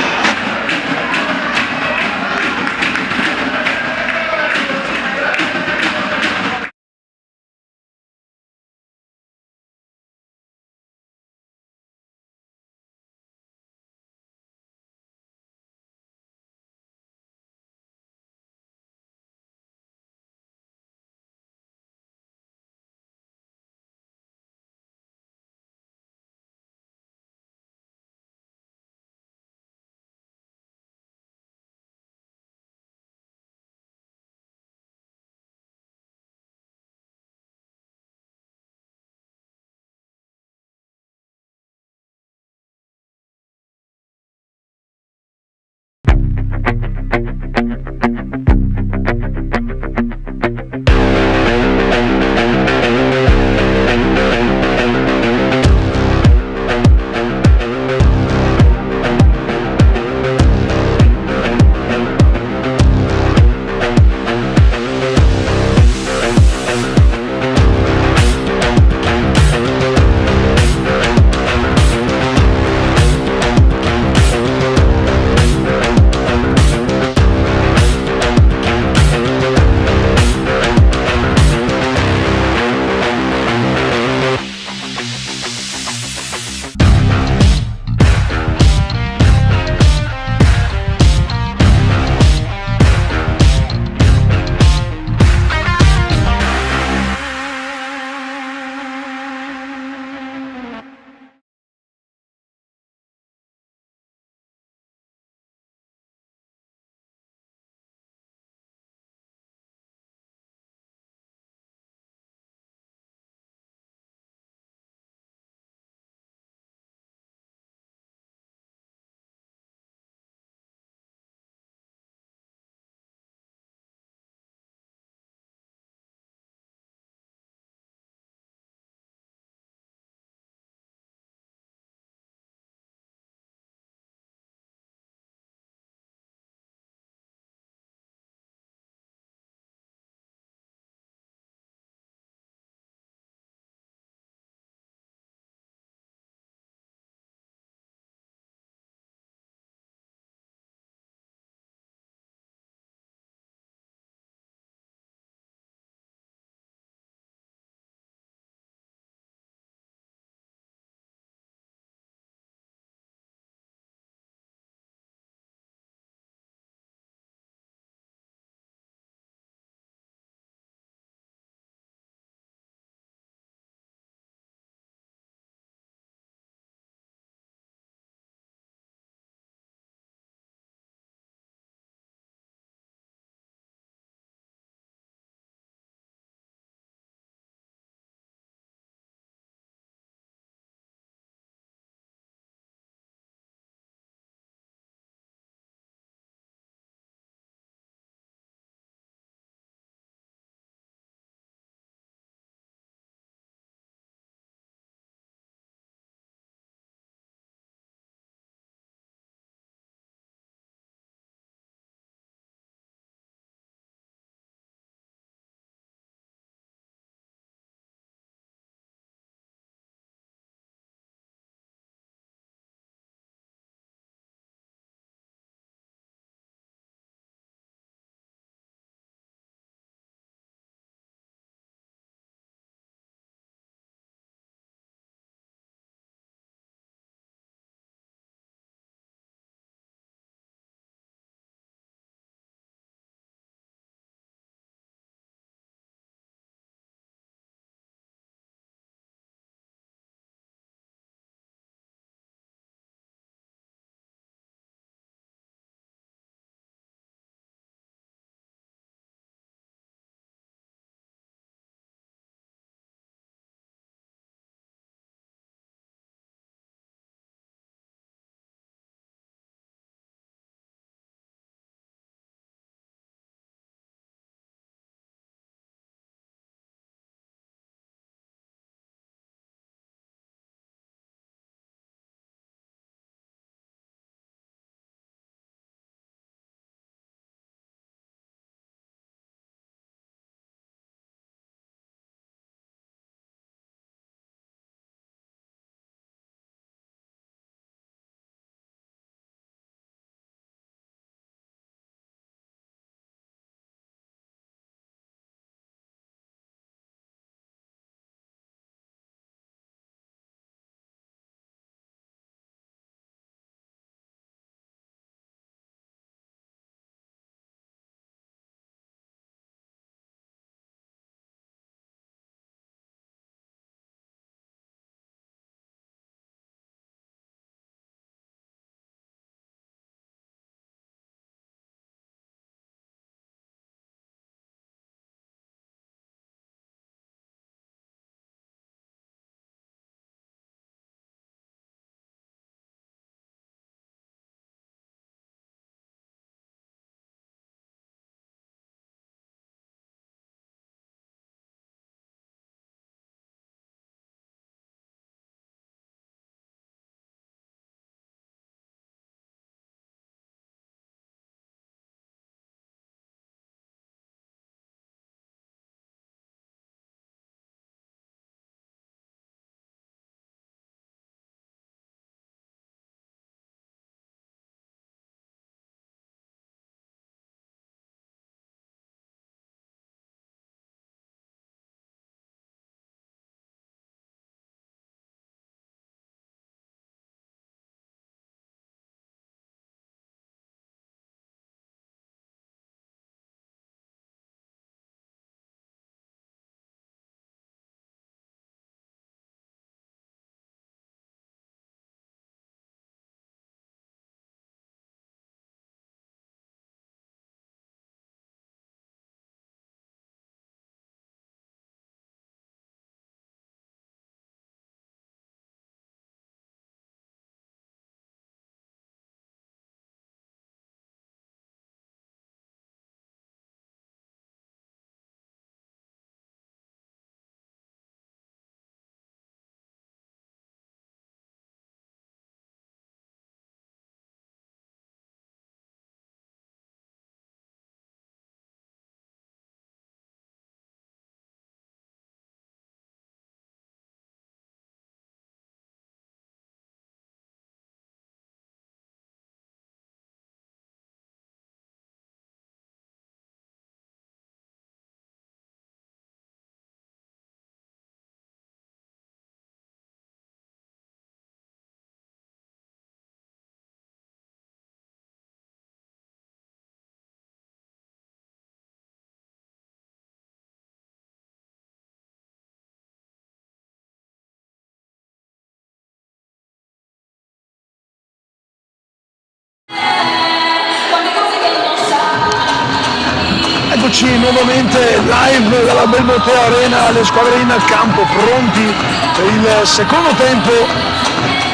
Eccoci nuovamente live dalla Belmonte Arena, le squadre in campo pronti per il secondo tempo.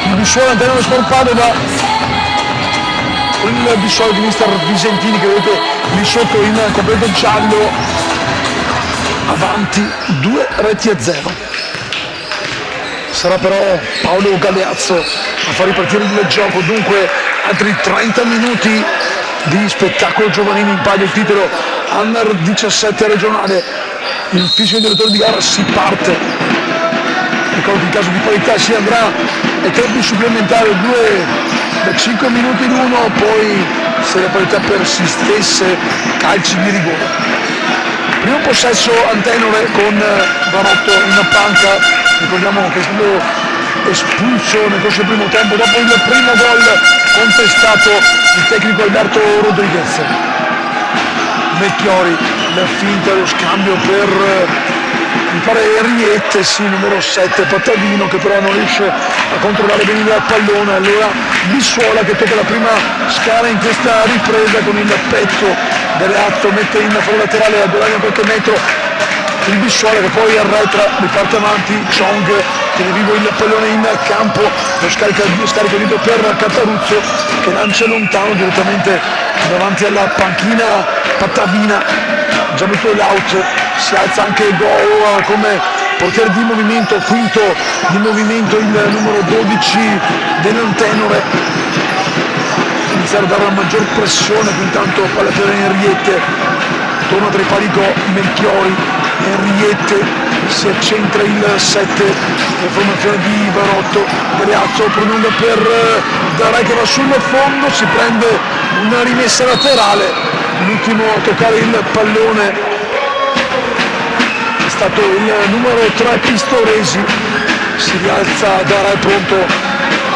Il Bissuolo Antennore Sport Padova, il Bissuolo di mister Visentini che vedete lì sotto in completo giallo, avanti 2-0. Sarà però Paolo Galeazzo a far ripartire il gioco, dunque altri 30 minuti di spettacolo giovanile in palio, il titolo Under 17 regionale. Il fischio del direttore di gara, si parte. Ricordo che in caso di parità si andrà ai tempi supplementari, 2 da 5 minuti l'uno, poi se la parità persistesse calci di rigore. Primo possesso Antennore con Barotto in panca, ricordiamo che è stato espulso nel corso del primo tempo dopo il primo gol contestato il tecnico Alberto Rodriguez. Melchiori, la finta, lo scambio per mi pare Riette, sì, numero 7, Pattavino, che però non riesce a controllare bene il pallone. Allora Bissuola che tocca la prima scala in questa ripresa con il petto. Galeazzo mette in fallo laterale, a guadagna qualche metro il Bissuola che poi arretra, riparte avanti, Chong tiene vivo il pallone in campo, lo scarica dietro per Cataruzzo che lancia lontano direttamente davanti alla panchina Pattavina. Già metto l'out, si alza anche Go come portiere di movimento, quinto di movimento il numero 12 dell'Antennore. Iniziare a dare una maggior pressione, intanto palla per Enriette, torna tra i pali Melchiori, Enriette, si accentra il 7, la formazione di Barotto, Galeazzo prolunga per Darai che va sul fondo, si prende una rimessa laterale, l'ultimo a toccare il pallone è stato il numero 3 Pistoresi, si rialza Darai pronto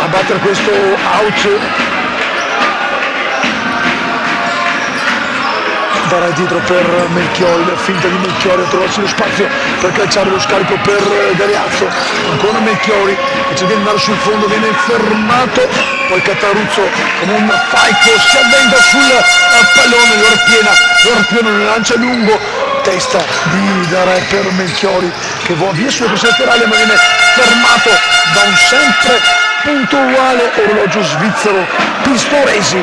a battere questo out. Darai dietro per Melchiori, la finta di Melchiori a trovarsi lo spazio per calciare, lo scarico per Galeazzo, ancora Melchiori che cerca di andare sul fondo, viene fermato, poi Cataruzzo come un faico si avventa sul pallone, lo ripiena, lo lancia lungo, testa di Darai per Melchiori che va via sulla corsa laterale ma viene fermato da un sempre puntuale orologio svizzero Pistoresi.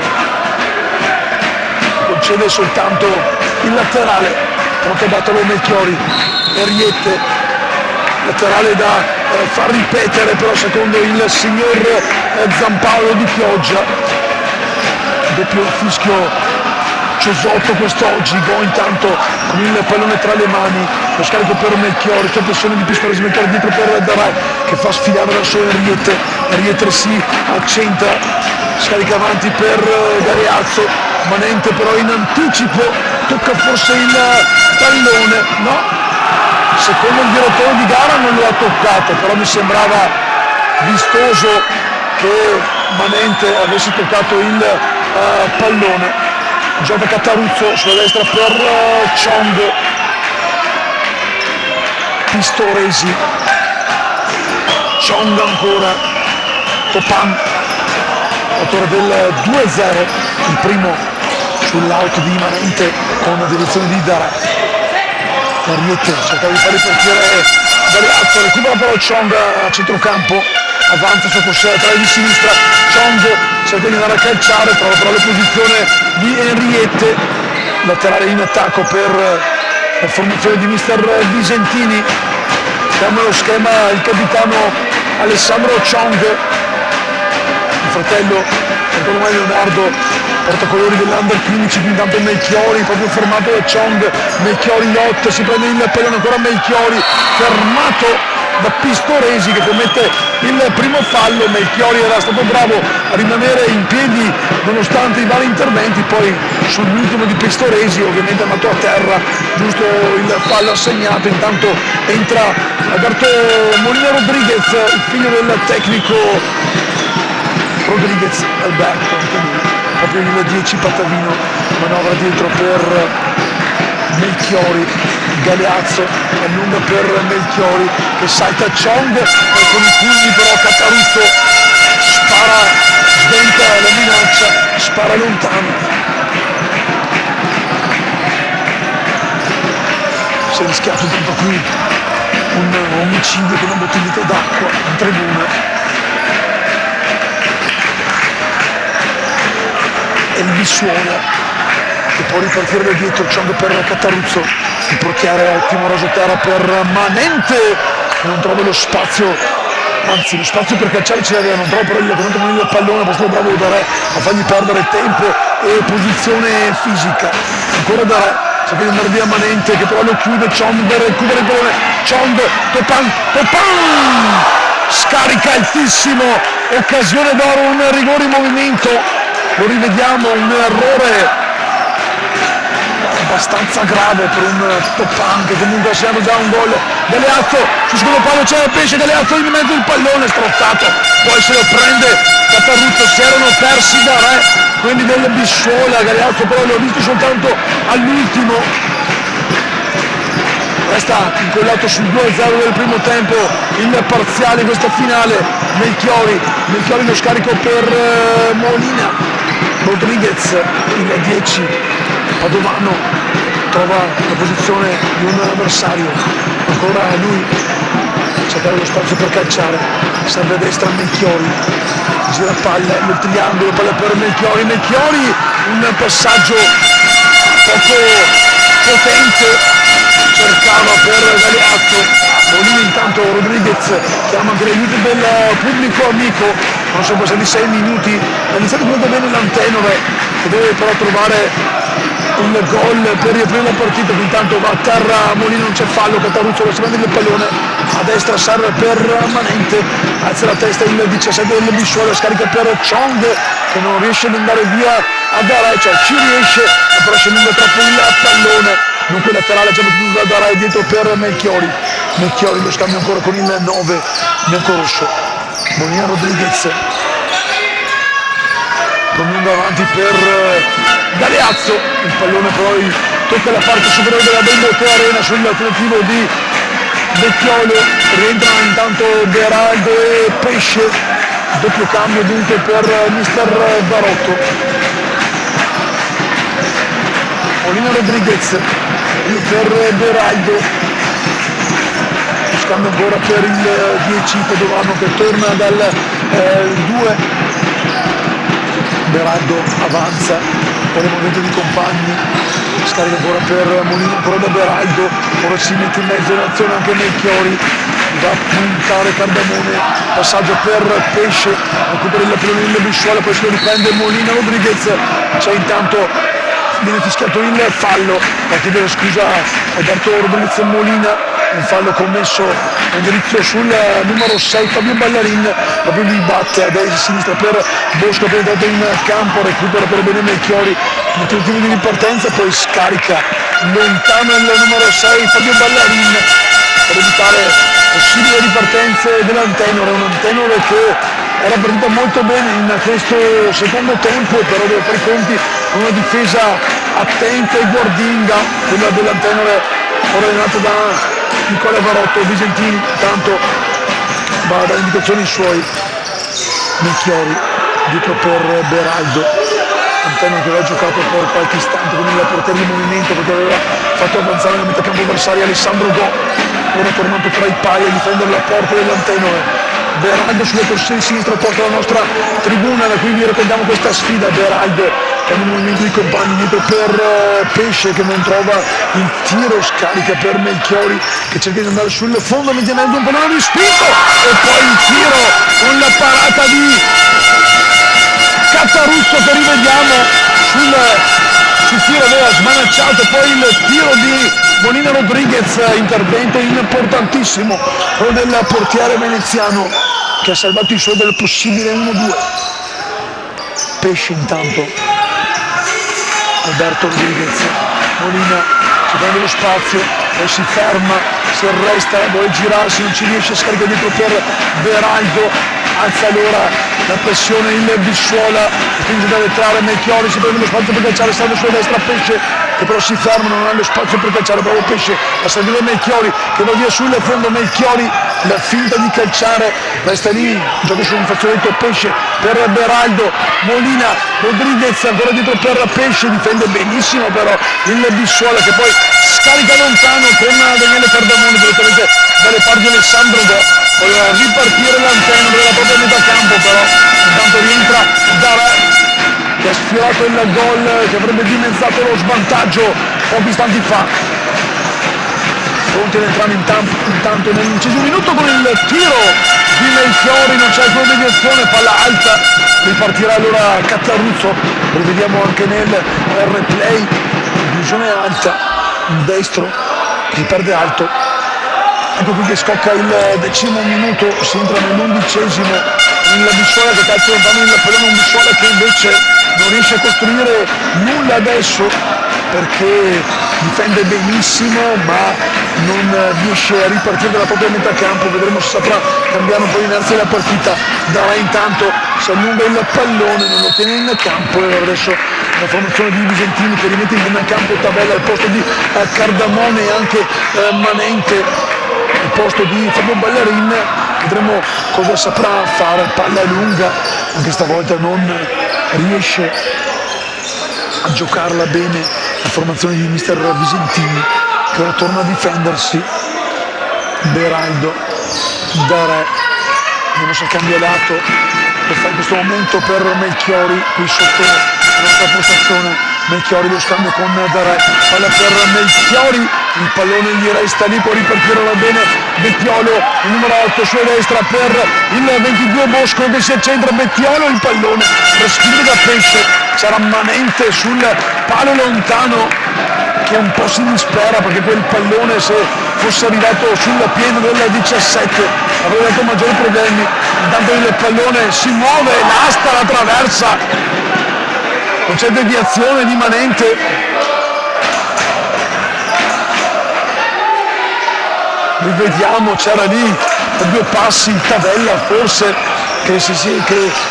Concede soltanto il laterale, pronto a batterlo Melchiori, Riette, laterale da far ripetere però secondo il signor Zampaolo di Chioggia, doppio fischio Ciosotto quest'oggi. Go intanto con il pallone tra le mani, lo scarico per Melchiori, c'è pressione di Pistoresi, Melchiori dietro per Darai che fa sfilare verso Riette si accentra, scarica avanti per Galeazzo, Manente però in anticipo, tocca forse il pallone, no, secondo il direttore di gara non lo ha toccato, però mi sembrava vistoso che Manente avesse toccato il pallone. Gioca Cataruzzo sulla destra per Chong, Pistoresi, Chong ancora, Topan, autore del 2-0, il primo sull'out di Manente con la direzione di Darai. Riette cerca di far ripartire Galeazzo, recupera però Chong a centrocampo, avanza sulla corsia laterale di sinistra, Chong cerca di andare a calciare, trova però la posizione di Enriette, laterale in attacco per la formazione di mister Visentini, chiama lo schema il capitano Alessandro Chong, il fratello ormai Leonardo, portacolori dell'Under 15, intanto Melchiori proprio fermato da Chong, Melchiori lotta, si prende il pallone ancora Melchiori, fermato da Pistoresi che commette il primo fallo. Melchiori era stato bravo a rimanere in piedi nonostante i vari interventi, poi sull'ultimo di Pistoresi ovviamente è andato a terra, giusto il fallo assegnato. Intanto entra Alberto Molina Rodriguez, il figlio del tecnico Rodriguez Alberto, proprio il 10 Pattavino, manovra dietro per Melchiori, Galeazzo allunga per Melchiori che salta Chong con i pugni, però Cataruzzo spara, sventa la minaccia, spara lontano. si è rischiato intanto qui un omicidio con una bottiglietta d'acqua in tribuna. E il Bissuola che può ripartire da dietro, Chong per Cataruzzo, il portiere ottimo, raso terra per Manente, che non trova lo spazio, anzi lo spazio per cacciare ce l'aveva, non trova però il pallone, ma stato bravo Darè a fargli perdere tempo e posizione fisica. Ancora Darè, cerca di andare via Manente che però lo chiude, Chong recupera il pallone, Chong, Topan, scarica altissimo, occasione d'oro, un rigore in movimento, lo rivediamo, un errore abbastanza grave per un Topan che comunque ha segnato già un gol. Galeazzo sul secondo palo, c'è il pesce, Galeazzo in mezzo il pallone strozzato, poi se lo prende Cataruzzo, si erano persi da Re quelli del Bissuola, Galeazzo però l'ho visto soltanto all'ultimo, resta incollato sul 2-0 del primo tempo il parziale in questa finale. Melchiori lo scarico per Molina, Rodriguez il 10, Padovano trova la posizione di un avversario, ancora lui cercare lo spazio per calciare, serve a destra Melchiori, gira palla nel triangolo, palla per Melchiori, un passaggio poco potente, cercava per Galeazzo, Molina intanto Rodriguez chiama anche l'aiuto del pubblico amico, non sono passati 6 minuti, ha iniziato molto bene l'Antenore che deve però trovare il gol per riaprire la partita, intanto va a terra Molina, non c'è fallo, Cataruzzo lo si prende il pallone, a destra serve per Manente, alza la testa il 17 del Bissuola, scarica per Chong che non riesce ad andare via a Darè, cioè ci riesce, però scendendo troppo il pallone, dunque laterale già battuto da Darè dietro per Melchiori, lo scambio ancora con il 9 biancorosso, Molina Rodriguez prolunga avanti per Galeazzo, il pallone poi tocca la parte superiore della Bengote Arena sul tentativo di Vecchiolo, rientra intanto Beraldo e Pesce, doppio cambio dunque per mister Barotto. Molina Rodriguez per Beraldo, scambio ancora per il 10 Padovano che torna dal 2, Beraldo avanza, poi il movimento di compagni, scarica ancora per Molina, ancora da Beraldo, ora si mette in mezzo in azione anche Melchiori, va a puntare Cardamone, passaggio per Pesce, recupera il pallone del Bissuola, poi se lo riprende Molina Rodriguez, c'è intanto, viene fischiato il fallo, da chiedere scusa a Alberto Rodriguez Molina, un fallo commesso a indirizzo sul numero 6 Fabio Ballarin, proprio lui batte a destra e a sinistra per Bosco che è entrato in campo, recupera per bene Melchiori, il tentativo di ripartenza, poi scarica lontano il numero 6 Fabio Ballarin per evitare possibili ripartenze dell'Antenore, un Antenore che era partita molto bene in questo secondo tempo, però deve fare i conti con una difesa attenta e guardinga, quella dell'Antenore ora allenata da Nicola Barotto. Visentini tanto va a dare indicazioni ai suoi, Melchiori dietro per Beraldo, Antonio che aveva giocato per qualche istante con il portiere di movimento perché aveva fatto avanzare nella metà campo avversaria Alessandro Go, ora è tornato tra i pali a difendere la porta dell'Antenore. Beraldo sulla torsione sinistra porta la nostra tribuna, da cui vi raccontiamo questa sfida. Beraldo con un movimento di compagni dietro per Pesce che non trova il tiro, scarica per Melchiori che cerca di andare sul fondo mediamente un pallone di spinto e poi il tiro con la parata di Cataruzzo che rivediamo sul tiro, aveva smanacciato, poi il tiro di Molina Rodriguez, intervento importantissimo quello del portiere veneziano che ha salvato i suoi del possibile 1-2. Pesce intanto, Alberto Rodriguez, Molina si prende lo spazio, poi si ferma, si arresta, vuole girarsi, non ci riesce, scarica dietro per Beraldo, alza allora la pressione il Bissuola, spinge da entrare Melchiori, si prende lo spazio per calciare, salve sulla destra Pesce che però si ferma, non ha lo spazio per calciare, proprio Pesce a servire Melchiori che va via sul fondo, Melchiori la finta di calciare, resta lì, gioca su un fazzoletto Pesce per Beraldo, Molina, Rodriguez ancora dietro per Pesce, difende benissimo però il Bissuola che poi scarica lontano con Daniele Cardamone direttamente dalle parti di Alessandro voleva ripartire l'antenna della propria metà campo, però intanto rientra Dara che ha sfiorato il gol che avrebbe dimezzato lo svantaggio pochi istanti fa. Pronti ad entrare intanto nell'inciso minuto con il tiro di Melchiori, non c'è alcuna deviazione, palla alta, ripartirà allora Cattaruzzo, lo vediamo anche nel replay, inclusione alta, il destro che perde alto. Ecco qui che scocca il 10° minuto, si entra nell'11°, il Bissuola che calcia lontano il pallone, un Bissuola che invece non riesce a costruire nulla adesso perché difende benissimo ma non riesce a ripartire dalla propria metà campo, vedremo se saprà cambiare un po' l'inerzia della partita. Darà intanto si allunga il pallone, non lo tiene in campo e adesso la formazione di Visentini che rimette in campo Tabella al posto di Cardamone e anche Manente al posto di Fabio Ballarin, vedremo cosa saprà fare, palla lunga, anche stavolta non riesce a giocarla bene la formazione di mister Visentini che ora torna a difendersi. Beraldo, Dare, andiamo sul cambio lato, lo fa in questo momento per Melchiori, qui sotto la nostra postazione. Melchiori lo scambio con Dare, palla per Melchiori, il pallone gli resta lì, può ripartire va bene Bettiolo, il numero 8 sulla destra per il 22 Bosco che si accentra, Bettiolo, il pallone respinto da Pesce, c'era Manente sul palo lontano che un po' si dispera perché quel pallone se fosse arrivato sulla piede del 17 avrebbe dato maggiori problemi, intanto il pallone si muove, l'asta, la traversa, non c'è deviazione di Manente, rivediamo, c'era lì a 2 passi Tavella forse che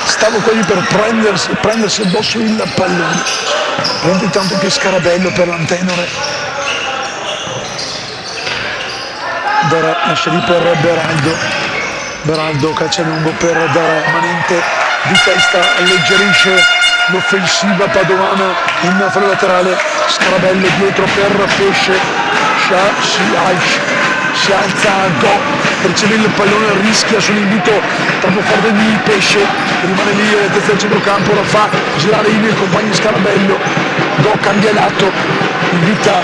stava quasi per prendersi addosso il pallone. Prende intanto anche Scarabello per l'Antenore, Dare lascia lì per Beraldo calcia lungo per Dare, Manente di testa alleggerisce l'offensiva padovana in fallo laterale, Scarabello dietro per Pesce, si alza Go, riceve il pallone, rischia sull'invito troppo forte di Pesce, rimane lì a testa del centrocampo, lo fa girare il compagno Scarabello, Go cambia lato, invita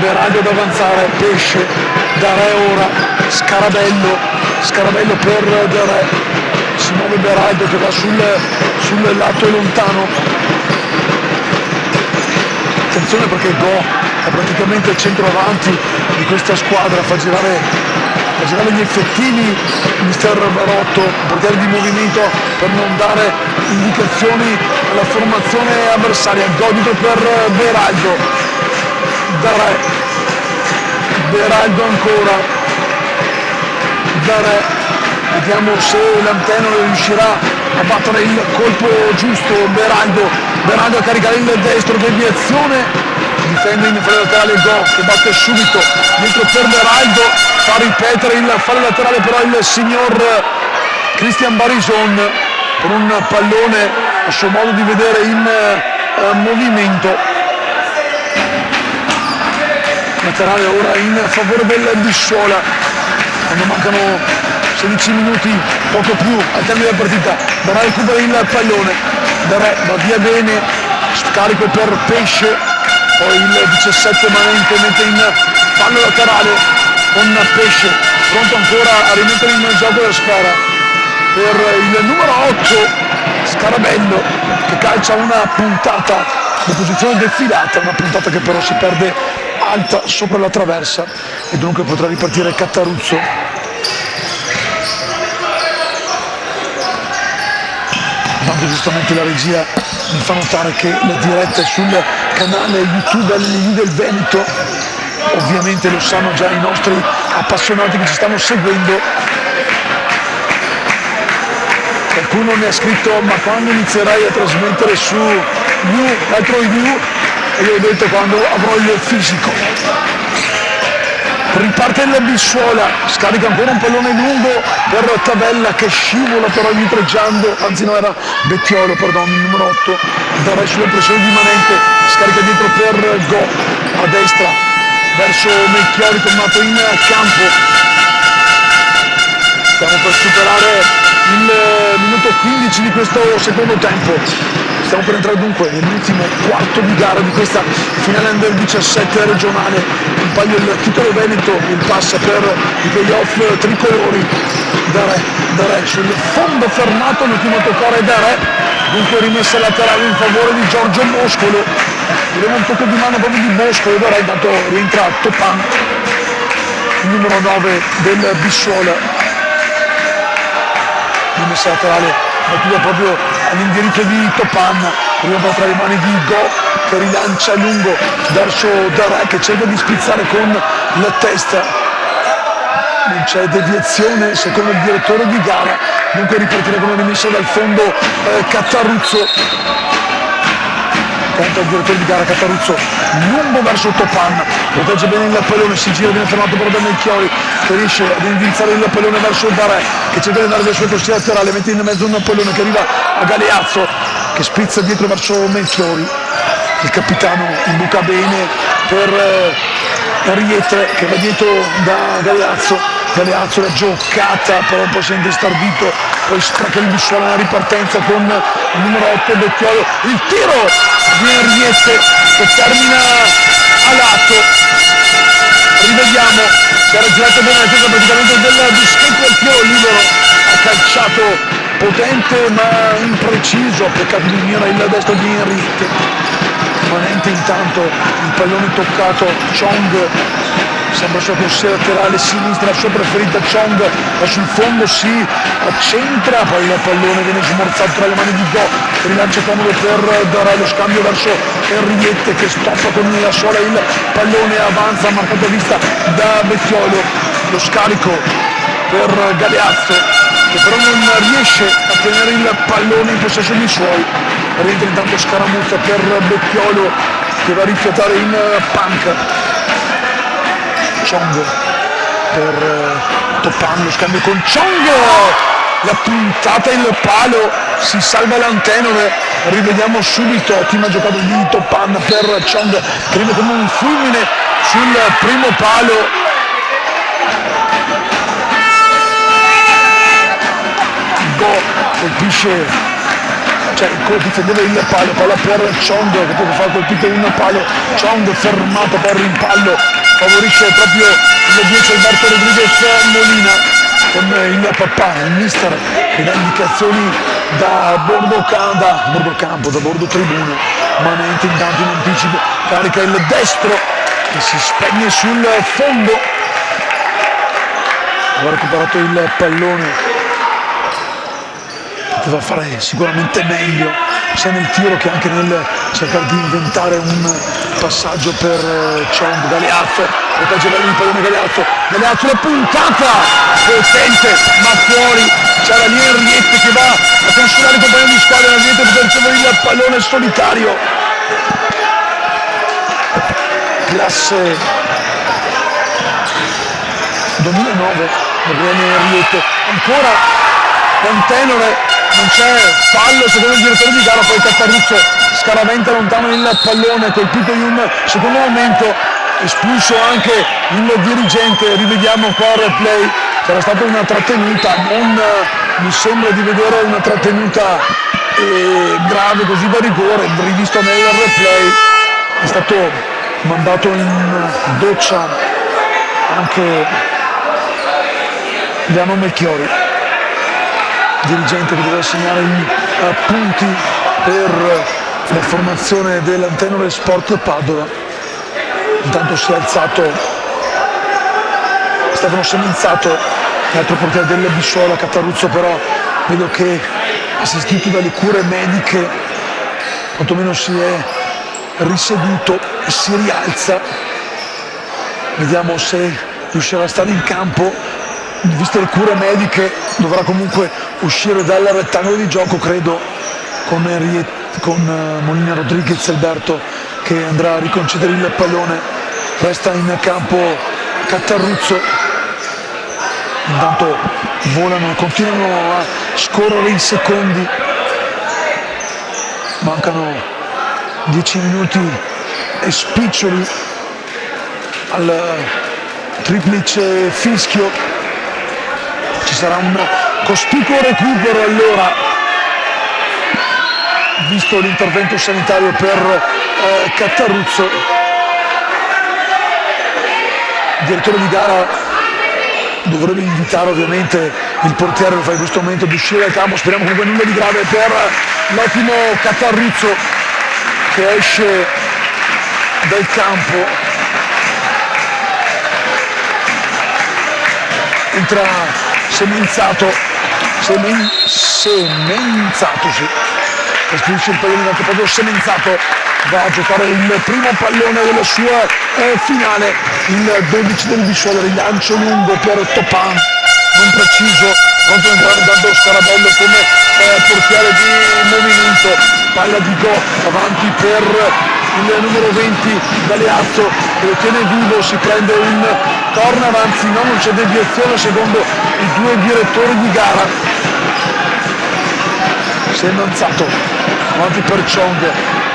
Beraldo ad avanzare, Pesce, Dare ora, Scarabello per Dare, si muove Beraldo che va sul lato lontano, attenzione perché Go è praticamente il centroavanti di questa squadra, fa girare gli effettivi mister Barotto, portiere di movimento per non dare indicazioni alla formazione avversaria. Go dietro per Beraldo, Beraldo ancora, Dare, vediamo se l'Antenore riuscirà a battere il colpo giusto. Beraldo a caricare il destro, deviazione, difende in fallo laterale Go che batte subito dietro per Beraldo, fa ripetere il fallo laterale però il signor Christian Barison con un pallone a suo modo di vedere in movimento laterale ora in favore del Bissuola quando mancano 16 minuti, poco più al termine della partita. Darà recupera il pallone, va via bene, scarico per Pesce, poi il 17 Manente mette in fallo laterale con Pesce, pronto ancora a rimettere in gioco la sfera per il numero 8 Scarabello che calcia una puntata in posizione defilata, una puntata che però si perde alta sopra la traversa e dunque potrà ripartire Cattaruzzo. Tanto giustamente la regia mi fa notare che la diretta è sul canale YouTube LNU del Veneto, ovviamente lo sanno già i nostri appassionati che ci stanno seguendo. qualcuno mi ha scritto ma quando inizierai a trasmettere su l'altro You, e io ho detto quando avrò il fisico. Riparte il Bissuola, scarica ancora un pallone lungo per Tavella che scivola però vitreggiando, anzi no, era Bettiolo, perdono, il numero 8, darà sulle pressioni di Manente, scarica dietro per Go, a destra, verso Melchiori, tornato in campo. Stiamo per superare il minuto 15 di questo secondo tempo. Stiamo per entrare dunque nell'ultimo quarto di gara di questa finale under 17 regionale. In palio il titolo Veneto, il pass per i playoff tricolori. Da Re sul fondo fermato, l'ultimo a toccare da Re. Dunque rimessa laterale in favore di Giorgio Boscolo. Vedremo un tocco di mano proprio di Boscolo, da Re, intanto rientra Topan, il numero 9 del Bissuola. Rimessa laterale battuta proprio all'indirizzo di Topan, arriva tra le mani di Go che rilancia lungo verso Dare che cerca di spizzare con la testa. Non c'è deviazione secondo il direttore di gara, dunque ripartire con una rimessa dal fondo Cattaruzzo. Intanto il direttore di gara Cattaruzzo lungo verso Topan, protegge bene il pallone, si gira, viene fermato però da Melchiori che riesce ad indirizzare il pallone verso Dare che cerca di andare verso il corsia laterale, mette in mezzo un pallone che arriva a Galeazzo che sprizza dietro verso Melchiori. Il capitano imbuca bene per Riete che va dietro da Galeazzo. Galeazzo la giocata però un po' si è intestardito, poi spacca il Bissuola nella ripartenza con il numero 8 Bettiolo, il tiro di Riete che termina a lato. Rivediamo, si era girato bene la testa praticamente del dischetto del tiro libero, ha calciato potente ma impreciso, peccato di mira il destro di Enrique. Manente intanto il pallone toccato, Chong sembra sua corsia laterale sinistra, la sua preferita Chong va sul fondo, si accentra, poi il pallone viene smorzato tra le mani di Go, rilancia comodo per dare lo scambio verso Enriette che stoppa con la sola il pallone, avanza, marcato a vista da Bettiolo, lo scarico per Galeazzo che però non riesce a tenere il pallone in possesso dei suoi. Rientra intanto scaramuzza per Bettiolo che va a rifiatare in panca. Chong per Topan, lo scambio con Chong, la puntata il palo, si salva l'Antenore, rivediamo subito, ottima giocata di Topan per Chong che arriva come un fulmine sul primo palo. Go colpisce, cioè difendeva il palo, palla per Chong che poi fa colpito un palo, Chong fermato per rimpallo, favorisce proprio il 10 Alberto Rodriguez Molina con il papà, il mister che dà indicazioni da bordo campo, da bordo tribuna. Manente intanto in anticipo, carica il destro che si spegne sul fondo, ha recuperato il pallone, poteva fare sicuramente meglio sia nel tiro che anche nel cercare di inventare un passaggio per Chong. Galeazzo protegge bene il pallone, Galeazzo la puntata potente ma fuori, c'era lì Enriette che va a consolare il compagno di squadra, Enriette per ricevere il pallone solitario. Classe 2009 Gabriele Enriette, ancora Antenore, non c'è fallo secondo il direttore di gara, poi Cattaruzzo scaraventa lontano il pallone, colpito in un secondo momento, espulso anche il dirigente. Rivediamo qua il replay, c'era stata una trattenuta, non mi sembra di vedere una trattenuta grave così da rigore, rivisto nel replay è stato mandato in doccia anche Giano Melchiori, dirigente che deve assegnare i punti per la formazione dell'Antenore Sport Padova. Intanto si è alzato Stefano Semenzato, l'altro portiere del Bissuola. Cattaruzzo però vedo che assistito dalle cure mediche quantomeno si è riseduto, si rialza, vediamo se riuscirà a stare in campo. Viste le cure mediche dovrà comunque uscire dal rettangolo di gioco, credo, con Molina Rodriguez Alberto che andrà a riconcedere il pallone. Resta in campo Catarruzzo, intanto volano, continuano a scorrere i secondi, mancano 10 minuti e spiccioli al triplice fischio. Ci sarà un cospicuo recupero allora, visto l'intervento sanitario per Catarruzzo. Il direttore di gara dovrebbe invitare ovviamente il portiere, lo fa in questo momento, ad uscire dal campo. Speriamo comunque nulla di grave per l'ottimo Catarruzzo che esce dal campo. Entra Semenzato, sì. Trasferisce il pallone in alto, proprio Semenzato va a giocare il primo pallone della sua finale, il 12 del Bisceglie, rilancio lungo per Topan, non preciso, pronto ad entrare dando Scarabello come portiere di movimento, palla di go avanti per il numero 20 Galeazzo che lo tiene vivo, si prende un corner, anzi no, non c'è deviazione secondo i due direttori di gara. Semenzato avanti per Chong,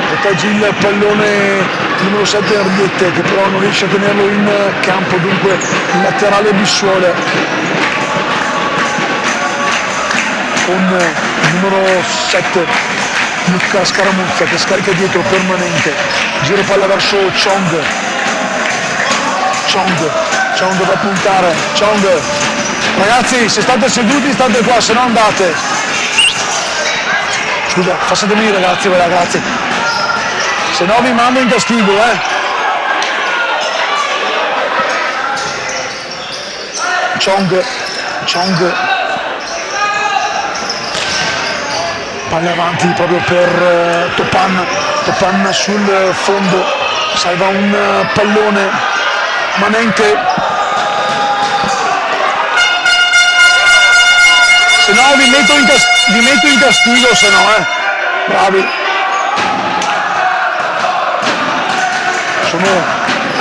protegge il pallone numero 7 Arriette che però non riesce a tenerlo in campo, dunque il laterale Bissuole con il numero 7 Luca Scaramuzza che scarica dietro permanente, giro palla verso Chong da puntare. Chong, ragazzi, se state seduti state qua, se no andate. Scusa, passatemi ragazzi, grazie. Se no vi mando in castigo, Chong. Palla avanti proprio per Topan sul fondo, salva un pallone Manente. Se no vi metto in castigo, se no, bravi. Sono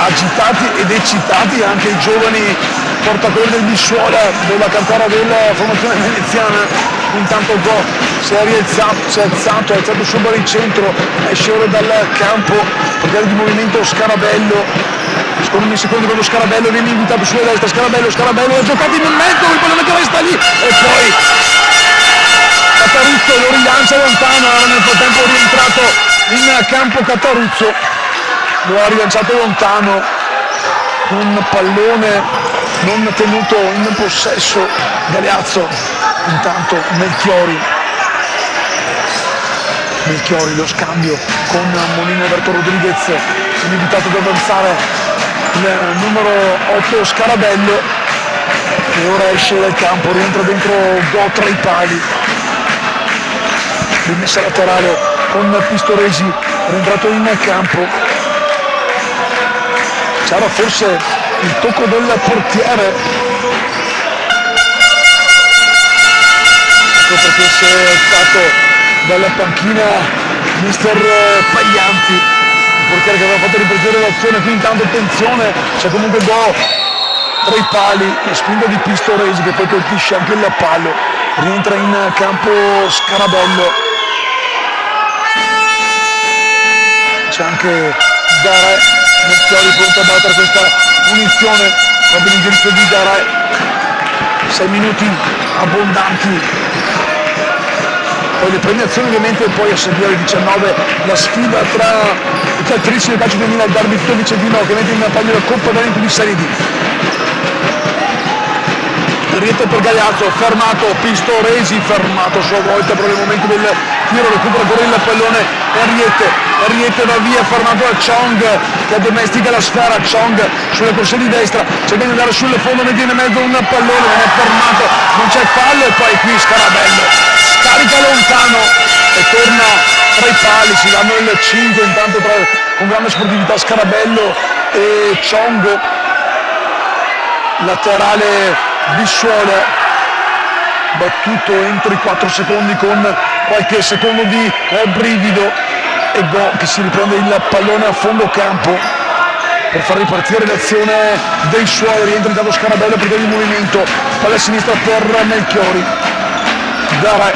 agitati ed eccitati anche i giovani portatori del Bissuola, della cantera della formazione veneziana. Intanto Go si è alzato sul baricentro, esce ora dal campo, portiere di movimento Scarabello. Secondo secondi quando Scarabello viene invitato sulla destra, Scarabello ha giocato in mezzo, il pallone che resta lì e poi Catarruzzo lo rilancia lontano, nel frattempo è rientrato in campo Catarruzzo, lo ha rilanciato lontano, un pallone non tenuto in possesso Galeazzo. Intanto Melchiori, lo scambio con Molina Alberto Rodriguez, invitato ad avanzare il numero 8 Scarabello che ora esce dal campo, rientra dentro Go tra i pali, rimessa laterale con Pistoresi, rientrato in campo. C'era forse il tocco del portiere, perché si è alzato dalla panchina mister Paglianti, il portiere che aveva fatto riprendere l'azione. Qui intanto attenzione, c'è comunque Go tra i pali, la spinta di Pistoresi che poi colpisce anche il palo, rientra in campo Scarabello, c'è anche Dare, Melchiori pronto a battere questa punizione, proprio l'indirizzo di Dare. 6 minuti abbondanti, poi le premiazioni ovviamente, poi a seguire alle 19 la sfida tra i calciatrici del calcio 2000, il derby vicentino che mette in palio la Coppa Veneto di Serie D. Rientra per Galeazzo, fermato Pistoresi, fermato a sua volta per il momento del tiro, recupera ancora il pallone Arriette va via, fermato da Chong che addomestica la sfera. Chong sulla corsia di destra, cerca di andare sul fondo, mette in mezzo un pallone, non è fermato, non c'è fallo e poi qui Scarabello scarica lontano e torna tra i pali, si danno il 5 intanto con grande sportività Scarabello e Chong, laterale Bissuole. battuto entro i 4 secondi con qualche secondo di brivido, e Go che si riprende il pallone a fondo campo per far ripartire l'azione dei suoi. Rientra intanto Scarabello per il movimento, palla a sinistra per Melchiori, Dare,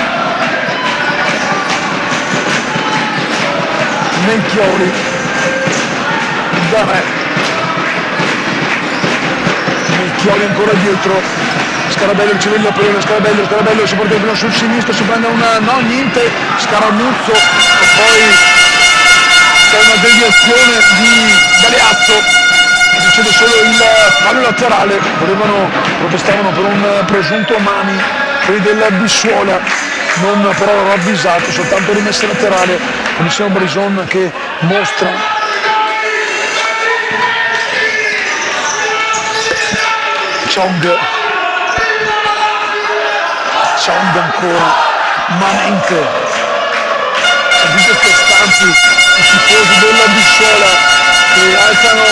Melchiori, Dare, Melchiori ancora dietro, Scarabello riceve il pallone, Scarabello si porta il pallone sul sinistro, si prende niente, Scaramuzzo, e poi c'è una deviazione di Galeazzo, e succede solo il fallo laterale. Protestavano per un presunto mani quelli della Bissuola, non però ravvisato, soltanto rimessa laterale con il signor Brison che mostra Chong ancora, Manente. Sentite festanti i tifosi della Bissuola che alzano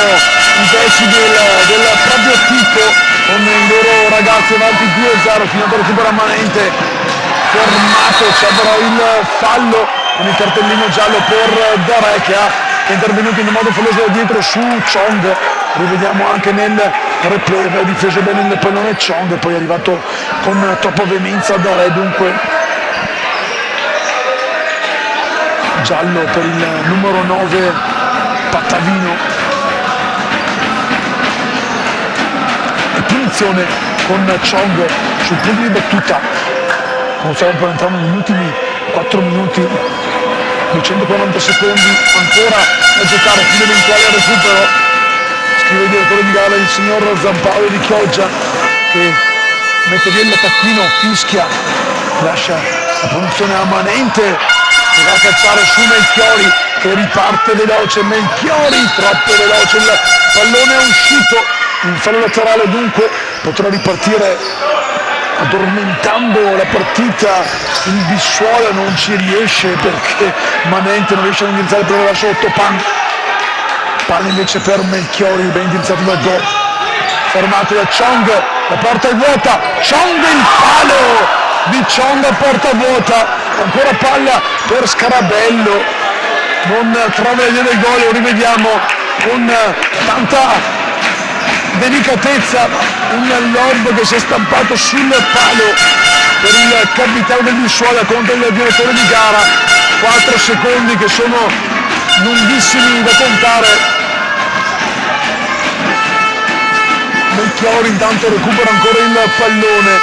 i decibel del proprio tifo con i loro ragazzi avanti 2-0, fino a recupera Manente, fermato, c'è però il fallo con il cartellino giallo per Dare che è intervenuto in modo falloso da dietro su Chong. Rivediamo anche nel replay, ha difeso bene il pallone Chong e poi è arrivato con troppa veemenza Dare, dunque giallo per il numero 9 Pattavino, e punizione con Chong sul punto di battuta. Come stiamo per entrare negli ultimi 4 minuti, 240 secondi ancora a giocare fino all'eventuale recupero. Scrive il direttore di gara, il signor Zampaolo di Chioggia, che mette via il tacchino, fischia, lascia la punizione a Manente che va a cacciare su Melchiori che riparte veloce, Melchiori troppo veloce, il pallone è uscito, il fallo laterale dunque potrà ripartire addormentando la partita. Il Bissuola non ci riesce perché Manente non riesce a indirizzare il pallone verso Topan, palla invece per Melchiori, ben indirizzato da Go, fermato da Chong, la porta è vuota, Chong il palo di Chong a porta vuota, ancora palla per Scarabello, non trova la via del gol, lo rivediamo con tanta delicatezza, un lob che si è stampato sul palo per il capitano del Bissuola contro il direttore di gara. 4 secondi che sono lunghissimi da contare. Melchiori intanto recupera ancora il pallone,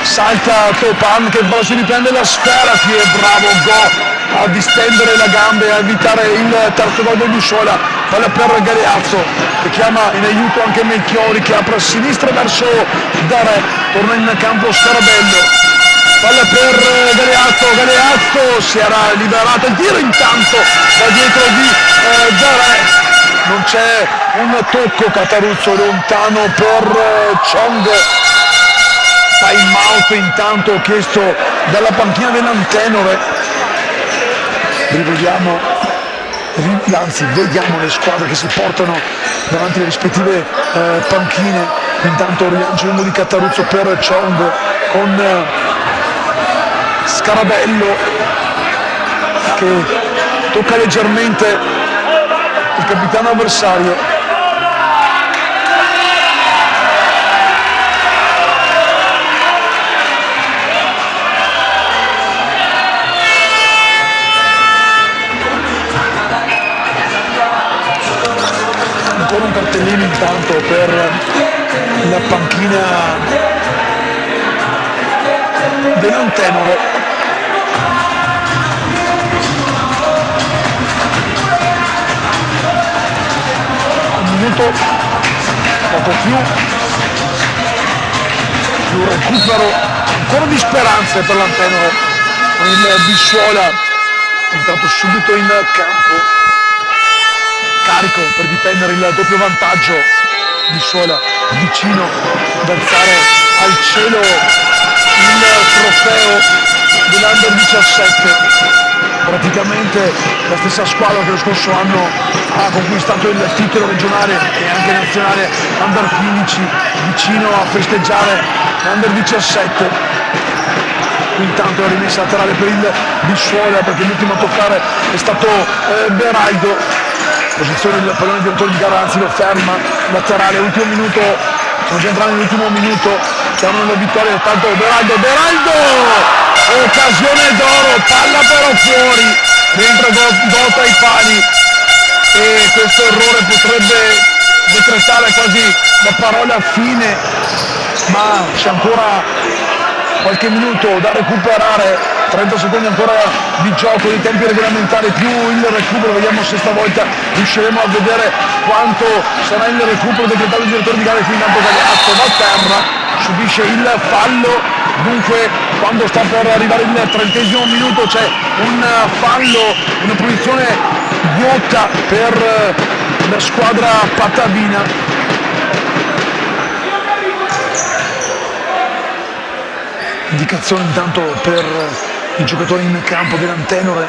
salta Topan che si riprende la sfera, che è bravo Go a distendere la gamba e a evitare il terzo gol del Bissuola. Palla per Galeazzo che chiama in aiuto anche Melchiori che apre a sinistra verso Dare, torna in campo Scarabello, palla per Galeazzo si era liberato, il tiro intanto da dietro di Dare, non c'è un tocco, Cataruzzo lontano per Chong. Time out intanto chiesto dalla panchina dell'Antenore. Vediamo le squadre che si portano davanti alle rispettive panchine. Intanto rilancio lungo di Cataruzzo per Chong con Scarabello che tocca leggermente il capitano avversario. Ancora un cartellino intanto per la panchina dell'Antenore. Un minuto, poco più recupero ancora di speranze per l'Antenore con il Bissuola entrato subito in campo, carico per difendere il doppio vantaggio. Bissuola vicino ad alzare al cielo il trofeo dell'Under 17, praticamente la stessa squadra che lo scorso anno ha conquistato il titolo regionale e anche nazionale Under 15, vicino a festeggiare l'Under 17. intanto la rimessa laterale per il Bissuola, perché l'ultimo a toccare è stato Beraldo. Posizione del pallone direttore di gara, anzi lo ferma, laterale, ultimo minuto, stiamo già entrando nell'ultimo minuto, siamo nella vittoria, tanto Beraldo, occasione d'oro, palla però fuori, rientra Gota ai pali e questo errore potrebbe decretare quasi la parola fine, ma c'è ancora qualche minuto da recuperare, 30 secondi ancora di gioco, di tempi regolamentari più il recupero, vediamo se stavolta riusciremo a vedere quanto sarà il recupero decretato il direttore di gara. Qui intanto Gagliazzo da terra, subisce il fallo, dunque quando sta per arrivare il 30° minuto c'è un fallo, una punizione ghiotta per la squadra patavina. Indicazione intanto per i giocatori in campo dell'Antenore,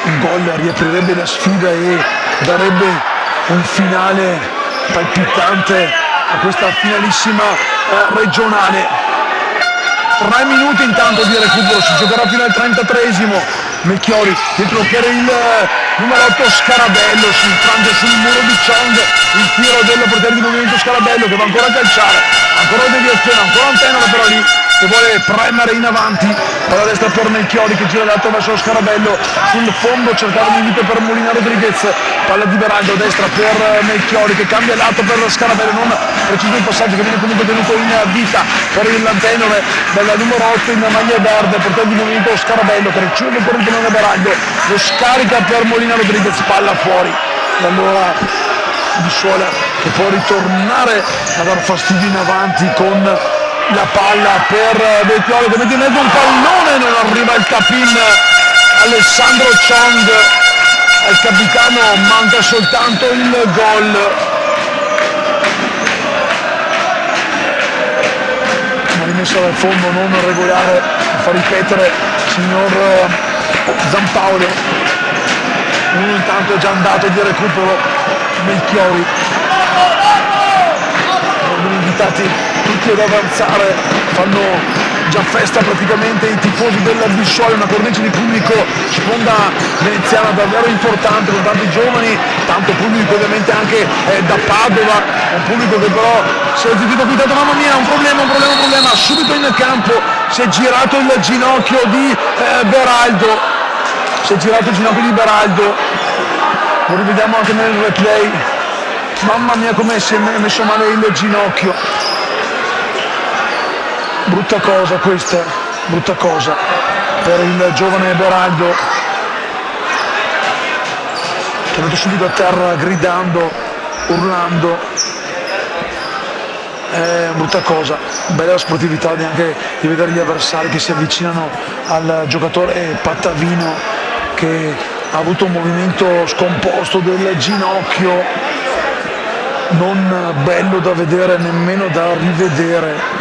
un gol riaprirebbe la sfida e darebbe un finale palpitante a questa finalissima regionale. 3 minuti intanto di recupero, si giocherà fino al 33°. Melchiori dietro per il numero 8 Scarabello, si infrange sul muro di Chong, il tiro del portiere di movimento Scarabello che va ancora a calciare, ancora deviazione, ancora Antenore però lì che vuole premere in avanti, per la destra per Melchiori che gira l'altro verso lo Scarabello, sul fondo cercava l'invito per Molina Rodriguez, palla di Beraldo a destra per Melchiori che cambia lato per lo Scarabello, non preciso il passaggio che viene comunque tenuto in vita per l'Antenore dalla numero 8 in maglia verde, portiere di movimento Scarabello che riceve per il pallone Beraldo, lo scarica per Molina Rodriguez, palla fuori, e allora Bissuola che può ritornare a dar fastidio in avanti con la palla per Melchiori che mette in mezzo un pallone, non arriva il tap-in Alessandro Chong, al capitano manca soltanto il gol. Una rimessa dal fondo non regolare, fa ripetere il signor Zampaolo. Uno intanto è già andato di recupero Melchiori. Vengono invitati tutti ad avanzare, fanno già festa praticamente i tifosi del Bissuola, una cornice di pubblico sponda veneziana davvero importante con tanti giovani, tanto pubblico ovviamente anche da Padova, un pubblico che però si è sentito guidato, mamma mia, un problema, subito in campo si è girato il ginocchio di Beraldo, lo rivediamo anche nel replay, mamma mia come si è messo male il ginocchio. Brutta cosa questa, brutta cosa per il giovane Beraldo, che è andato subito a terra gridando, urlando, brutta cosa, bella sportività anche di vedere gli avversari che si avvicinano al giocatore patavino che ha avuto un movimento scomposto del ginocchio, non bello da vedere, nemmeno da rivedere.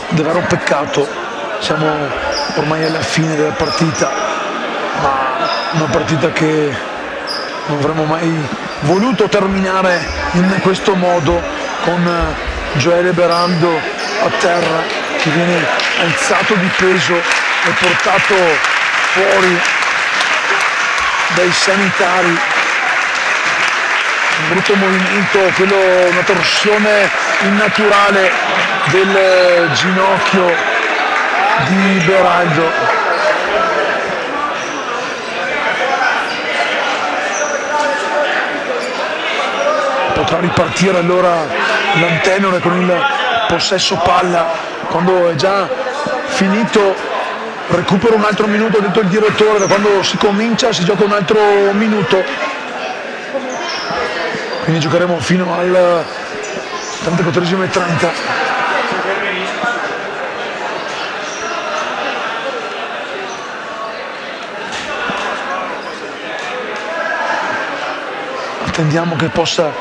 Davvero un peccato, siamo ormai alla fine della partita, ma una partita che non avremmo mai voluto terminare in questo modo, con Gioele Beraldo a terra che viene alzato di peso e portato fuori dai sanitari. Un brutto movimento, quello, una torsione innaturale del ginocchio di Beraldo. Potrà ripartire allora l'Antenore con il possesso palla quando è già finito. Recupero un altro minuto, ha detto il direttore, da quando si comincia si gioca un altro minuto, quindi giocheremo fino al 34°30. Attendiamo che possa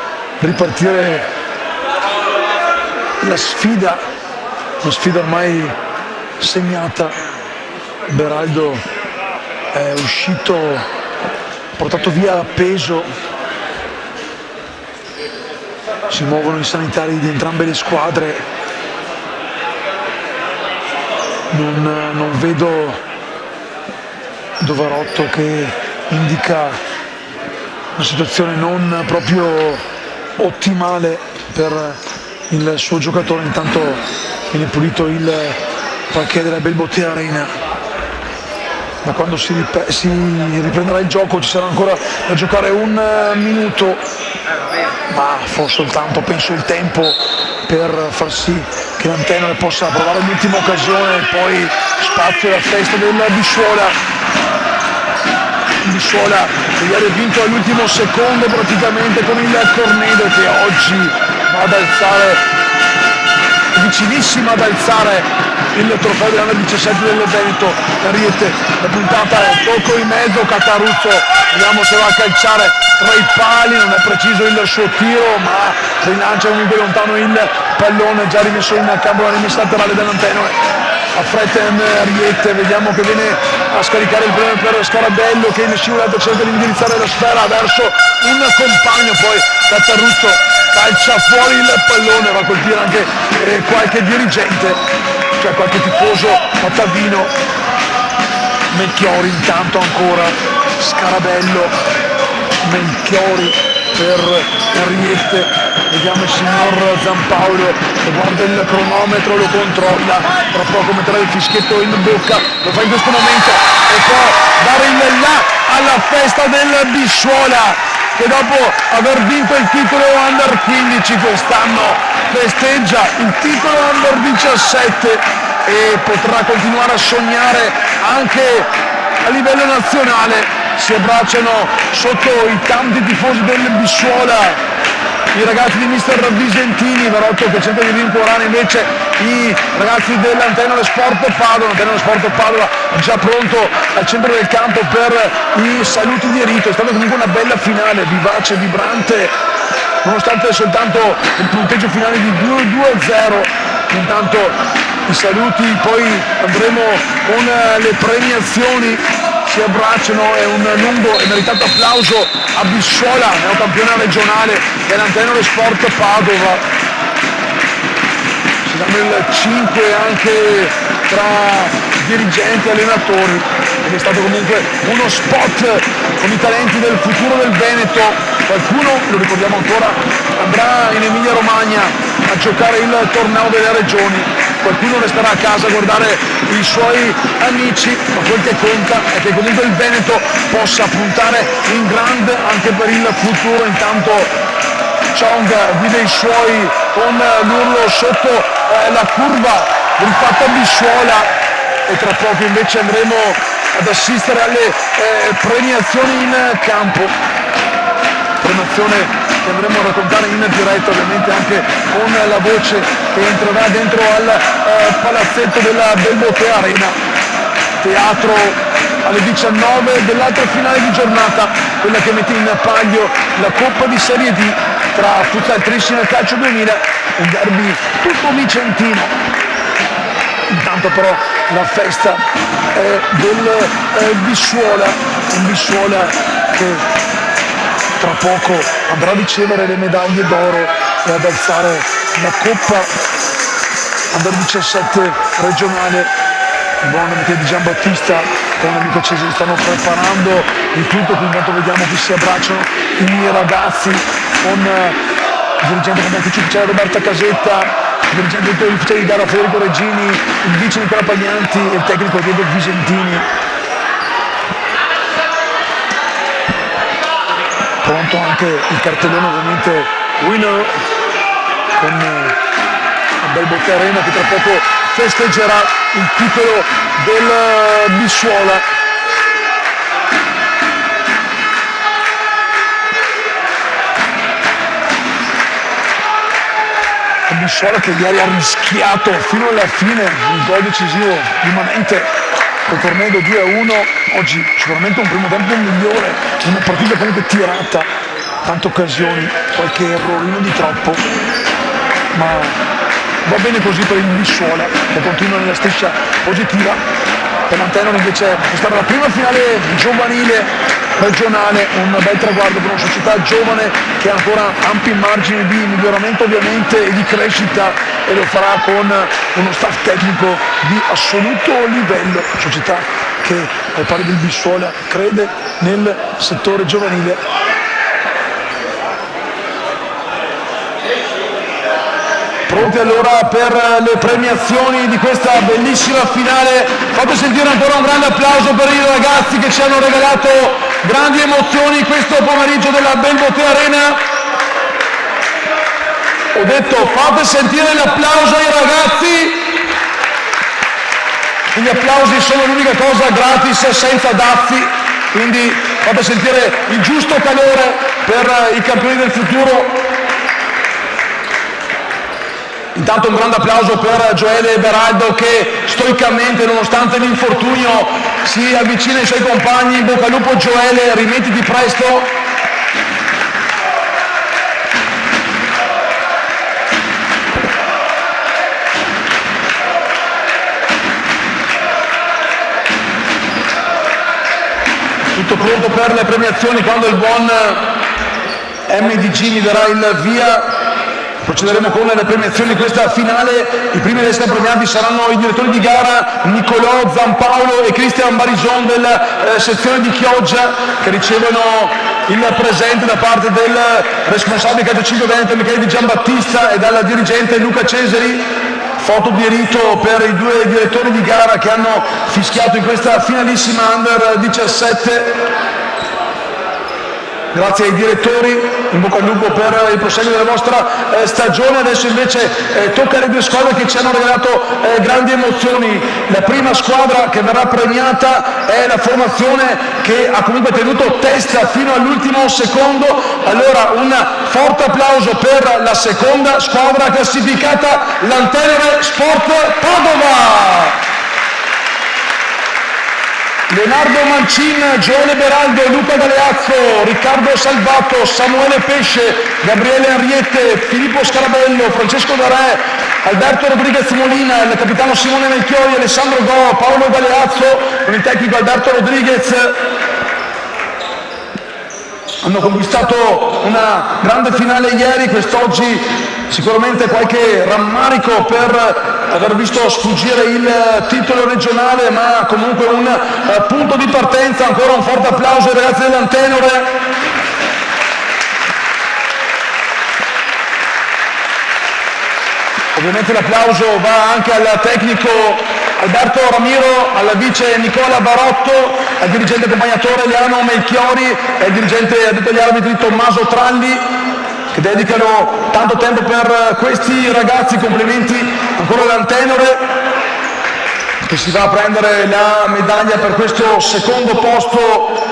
ripartire la sfida, una sfida ormai segnata. Beraldo è uscito, portato via a peso, Si muovono i sanitari di entrambe le squadre. Non vedo Dovarotto che indica una situazione non proprio ottimale per il suo giocatore. Intanto viene pulito il parquet della Belbotea Arena. Ma quando si riprenderà il gioco ci sarà ancora da giocare un minuto, ma fu soltanto, penso, il tempo per far sì che l'Antennole possa provare l'ultima occasione e poi spazio alla festa del Bissuola. Bissuola che ieri ha vinto all'ultimo secondo praticamente con il Cornedo, che oggi va ad alzare, vicinissima ad alzare il trofeo dell'anno 17 del Veneto. Ariete, la puntata è tocco in mezzo, Cataruzzo, vediamo se va a calciare tra i pali, non è preciso il suo tiro, ma rilancia comunque lontano il pallone, già rimesso in campo la rimessa laterale dell'Antennole. A Freten Riette, vediamo che viene a scaricare il problema per Scarabello, che in scivolata cerca di indirizzare la sfera verso un compagno, poi Cataruzzo calcia fuori il pallone, va a colpire anche qualche dirigente, cioè qualche tifoso ottavino. Melchiori intanto ancora, Scarabello, Melchiori per Riette. Vediamo il signor Giampaolo che guarda il cronometro, lo controlla, tra poco metterà il fischietto in bocca, lo fa in questo momento e può dare il là alla festa del Bissuola, che dopo aver vinto il titolo Under 15 quest'anno festeggia il titolo Under 17 e potrà continuare a sognare anche a livello nazionale. Si abbracciano sotto i tanti tifosi del Bissuola i ragazzi di mister Visentini, Varotto che cerca di rincuorare invece i ragazzi dell'Antennole Sport Padova. L'Antennole Sport Padova già pronto al centro del campo per i saluti di rito. È stata comunque una bella finale, vivace, vibrante, nonostante soltanto il punteggio finale di 2-0. Intanto i saluti, poi andremo con le premiazioni. Si abbracciano e un lungo e meritato applauso a Bissuola, neocampione regionale dell'Antennole Sport Padova. Si danno il 5 anche tra dirigenti e allenatori, ed è stato comunque uno spot con i talenti del futuro del Veneto. Qualcuno, lo ricordiamo ancora, andrà in Emilia Romagna a giocare il torneo delle regioni, qualcuno resterà a casa a guardare i suoi amici, ma quel che conta è che comunque il Veneto possa puntare in grande anche per il futuro. Intanto Chong guida i suoi con l'urlo sotto la curva rifatta a Bissuola, e tra poco invece andremo ad assistere alle premiazioni in campo. Premiazione che andremo a raccontare in diretta, ovviamente anche con la voce che entrerà dentro al palazzetto della Belbotea Arena, teatro alle 19 dell'altra finale di giornata, quella che mette in palio la Coppa di Serie D tra Futsal Trissina e Calcio 2000, un derby tutto vicentino. Intanto però la festa è del Bissuola, un Bissuola che tra poco andrà a ricevere le medaglie d'oro e ad alzare la Coppa Under 17 regionale. Il buon amico di Giambattista con l'amico Cesi stanno preparando il tutto, quindi intanto vediamo che si abbracciano i ragazzi con il dirigente come ufficiale Roberta Casetta, il dirigente ufficiale di gara Federico Regini, il vice Nicola Paglianti e il tecnico Diego Visentini. Pronto anche il cartellone, ovviamente winner, con la Belbotea Arena che tra poco festeggerà il titolo del Bissuola. Il Bissuola che ieri ha rischiato fino alla fine il gol decisivo immanente col Tornado 2-1, oggi sicuramente un primo tempo migliore, una partita comunque tirata, tante occasioni, qualche errorino di troppo, ma va bene così per il Bissuola che continua nella striscia positiva. Per l'Antennole invece questa era la prima finale giovanile regionale, un bel traguardo per una società giovane che ha ancora ampi margini di miglioramento ovviamente e di crescita, e lo farà con uno staff tecnico di assoluto livello, società che al pari del Bissuola crede nel settore giovanile. Pronti allora per le premiazioni di questa bellissima finale. Fate sentire ancora un grande applauso per i ragazzi che ci hanno regalato grandi emozioni questo pomeriggio della Belbotea Arena. Ho detto fate sentire l'applauso ai ragazzi. Gli applausi sono l'unica cosa gratis, senza dazi, quindi fate sentire il giusto calore per i campioni del futuro. Intanto un grande applauso per Gioele Beraldo che stoicamente, nonostante l'infortunio, si avvicina ai suoi compagni. In bocca al lupo Gioele, rimettiti presto. Tutto pronto per le premiazioni. Quando il buon MDG mi darà il via, procederemo con le premiazioni di questa finale. I primi ad essere premiati saranno i direttori di gara Nicolò Zampaolo e Cristian Barison della sezione di Chioggia, che ricevono il presente da parte del responsabile calcio 5 Veneto Michele Di Giambattista e dal dirigente Luca Cesari. Foto di rito per i due direttori di gara che hanno fischiato in questa finalissima Under 17. Grazie ai direttori, in bocca al lupo per il proseguo della vostra stagione. Adesso invece tocca alle due squadre che ci hanno regalato grandi emozioni. La prima squadra che verrà premiata è la formazione che ha comunque tenuto testa fino all'ultimo secondo. Allora un forte applauso per la seconda squadra classificata, l'Antenore Sport Padova. Leonardo Mancin, Gioele Beraldo, Luca Galeazzo, Riccardo Salvato, Samuele Pesce, Gabriele Arriette, Filippo Scarabello, Francesco Darè, Alberto Rodriguez Molina, il capitano Simone Melchiori, Alessandro Go, Paolo Galeazzo, con il tecnico Alberto Rodriguez. Hanno conquistato una grande finale ieri, quest'oggi sicuramente qualche rammarico per aver visto sfuggire il titolo regionale, ma comunque un punto di partenza. Ancora un forte applauso ai ragazzi dell'Antenore. Ovviamente l'applauso va anche al tecnico Alberto Ramiro, al vice Nicola Barotto, al dirigente accompagnatore Leano Melchiori e al dirigente addetto agli arbitri Tommaso Tralli, che dedicano tanto tempo per questi ragazzi. Complimenti ancora all'Antenore, che si va a prendere la medaglia per questo secondo posto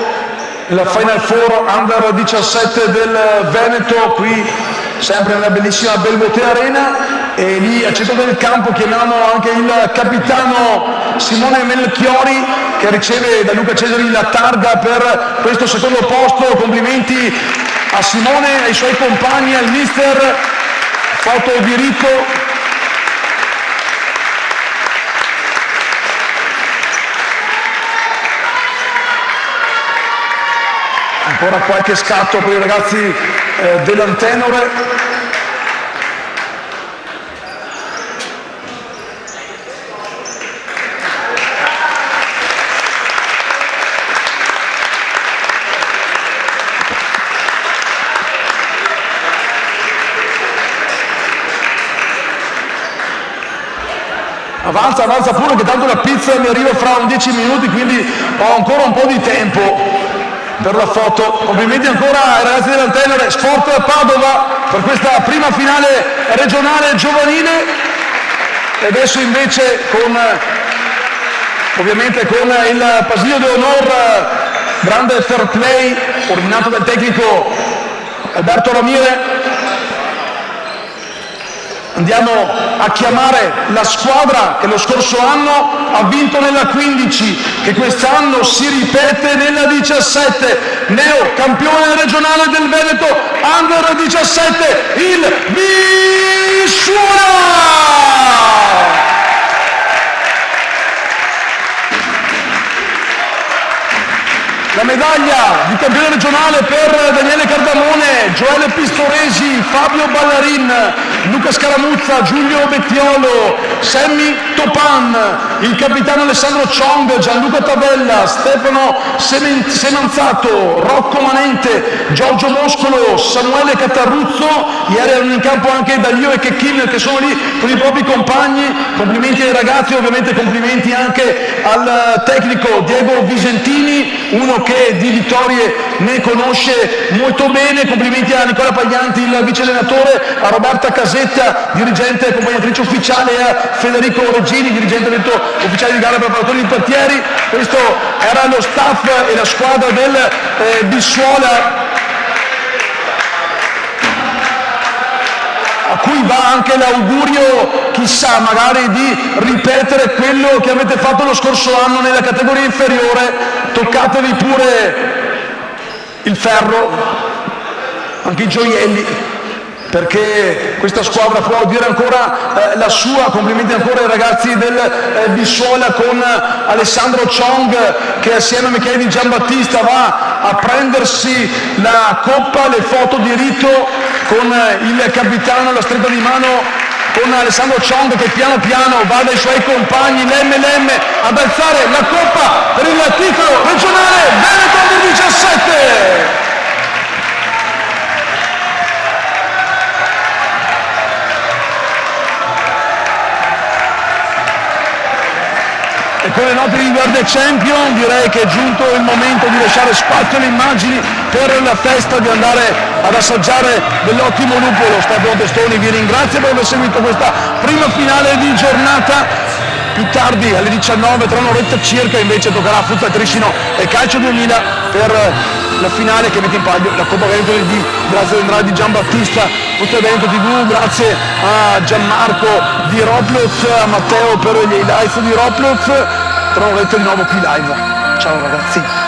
nella Final Four Under 17 del Veneto, qui sempre nella bellissima Belbotea Arena. E lì al centro del campo chiamiamo anche il capitano Simone Melchiori, che riceve da Luca Cesari la targa per questo secondo posto. Complimenti a Simone, ai suoi compagni, al mister. Foto di rito. Ancora qualche scatto per i ragazzi dell'Antenore. Avanza pure, che tanto la pizza mi arriva fra 10 minuti, quindi ho ancora un po' di tempo per la foto. Complimenti ancora ai ragazzi dell'Antenore Sport Padova per questa prima finale regionale giovanile. E adesso invece ovviamente con il pasillo d'onore, grande fair play ordinato dal tecnico Alberto Ramire, andiamo a chiamare la squadra che lo scorso anno ha vinto nella 15, che quest'anno si ripete nella 17, neo campione regionale del Veneto Under 17, il Bissuola! La medaglia di campione regionale per Daniele Cardamone, Gioele Pistoresi, Fabio Ballarin, Luca Scaramuzza, Giulio Bettiolo, Sammy Topan, il capitano Alessandro Ciong, Gianluca Tavella, Stefano Semanzato, Rocco Manente, Giorgio Moscolo, Samuele Catarruzzo. Ieri erano in campo anche Daglio e Chechin che sono lì con i propri compagni. Complimenti ai ragazzi, ovviamente complimenti anche al tecnico Diego Visentini, uno che di vittorie ne conosce molto bene. Complimenti a Nicola Paglianti, il vice allenatore, a Roberta Casetta, dirigente e accompagnatrice ufficiale, e a Federico Regini, dirigente evento ufficiale di gara preparatori di portieri. Questo era lo staff e la squadra del Bissuola, a cui va anche l'augurio, chissà, magari di ripetere quello che avete fatto lo scorso anno nella categoria inferiore. Toccatevi pure il ferro, anche i gioielli, perché questa squadra può dire ancora la sua. Complimenti ancora ai ragazzi del Bissuola, con Alessandro Ciong che assieme a Michele Di Giambattista va a prendersi la coppa, le foto di rito con il capitano, la stretta di mano con Alessandro Ciong che piano piano va dai suoi compagni l'MLM ad alzare la coppa per il titolo regionale Veneto Under 17. E con le note di Verde Champion direi che è giunto il momento di lasciare spazio alle immagini per la festa, di andare ad assaggiare dell'ottimo lupo. Lo Stadio Montestoni vi ringrazia per aver seguito questa prima finale di giornata. Più tardi alle 19, tra un'oretta circa, invece toccherà a Futsal Trissino e Calcio 2000 per la finale che mette in palio la Coppa Veneto del D. Grazie ad Andrea Di Giambattista, Futsal Veneto TV, grazie a Gianmarco di Ropluz, a Matteo per gli highlights di Ropluz. Tra un'oretta di nuovo qui live. Ciao ragazzi.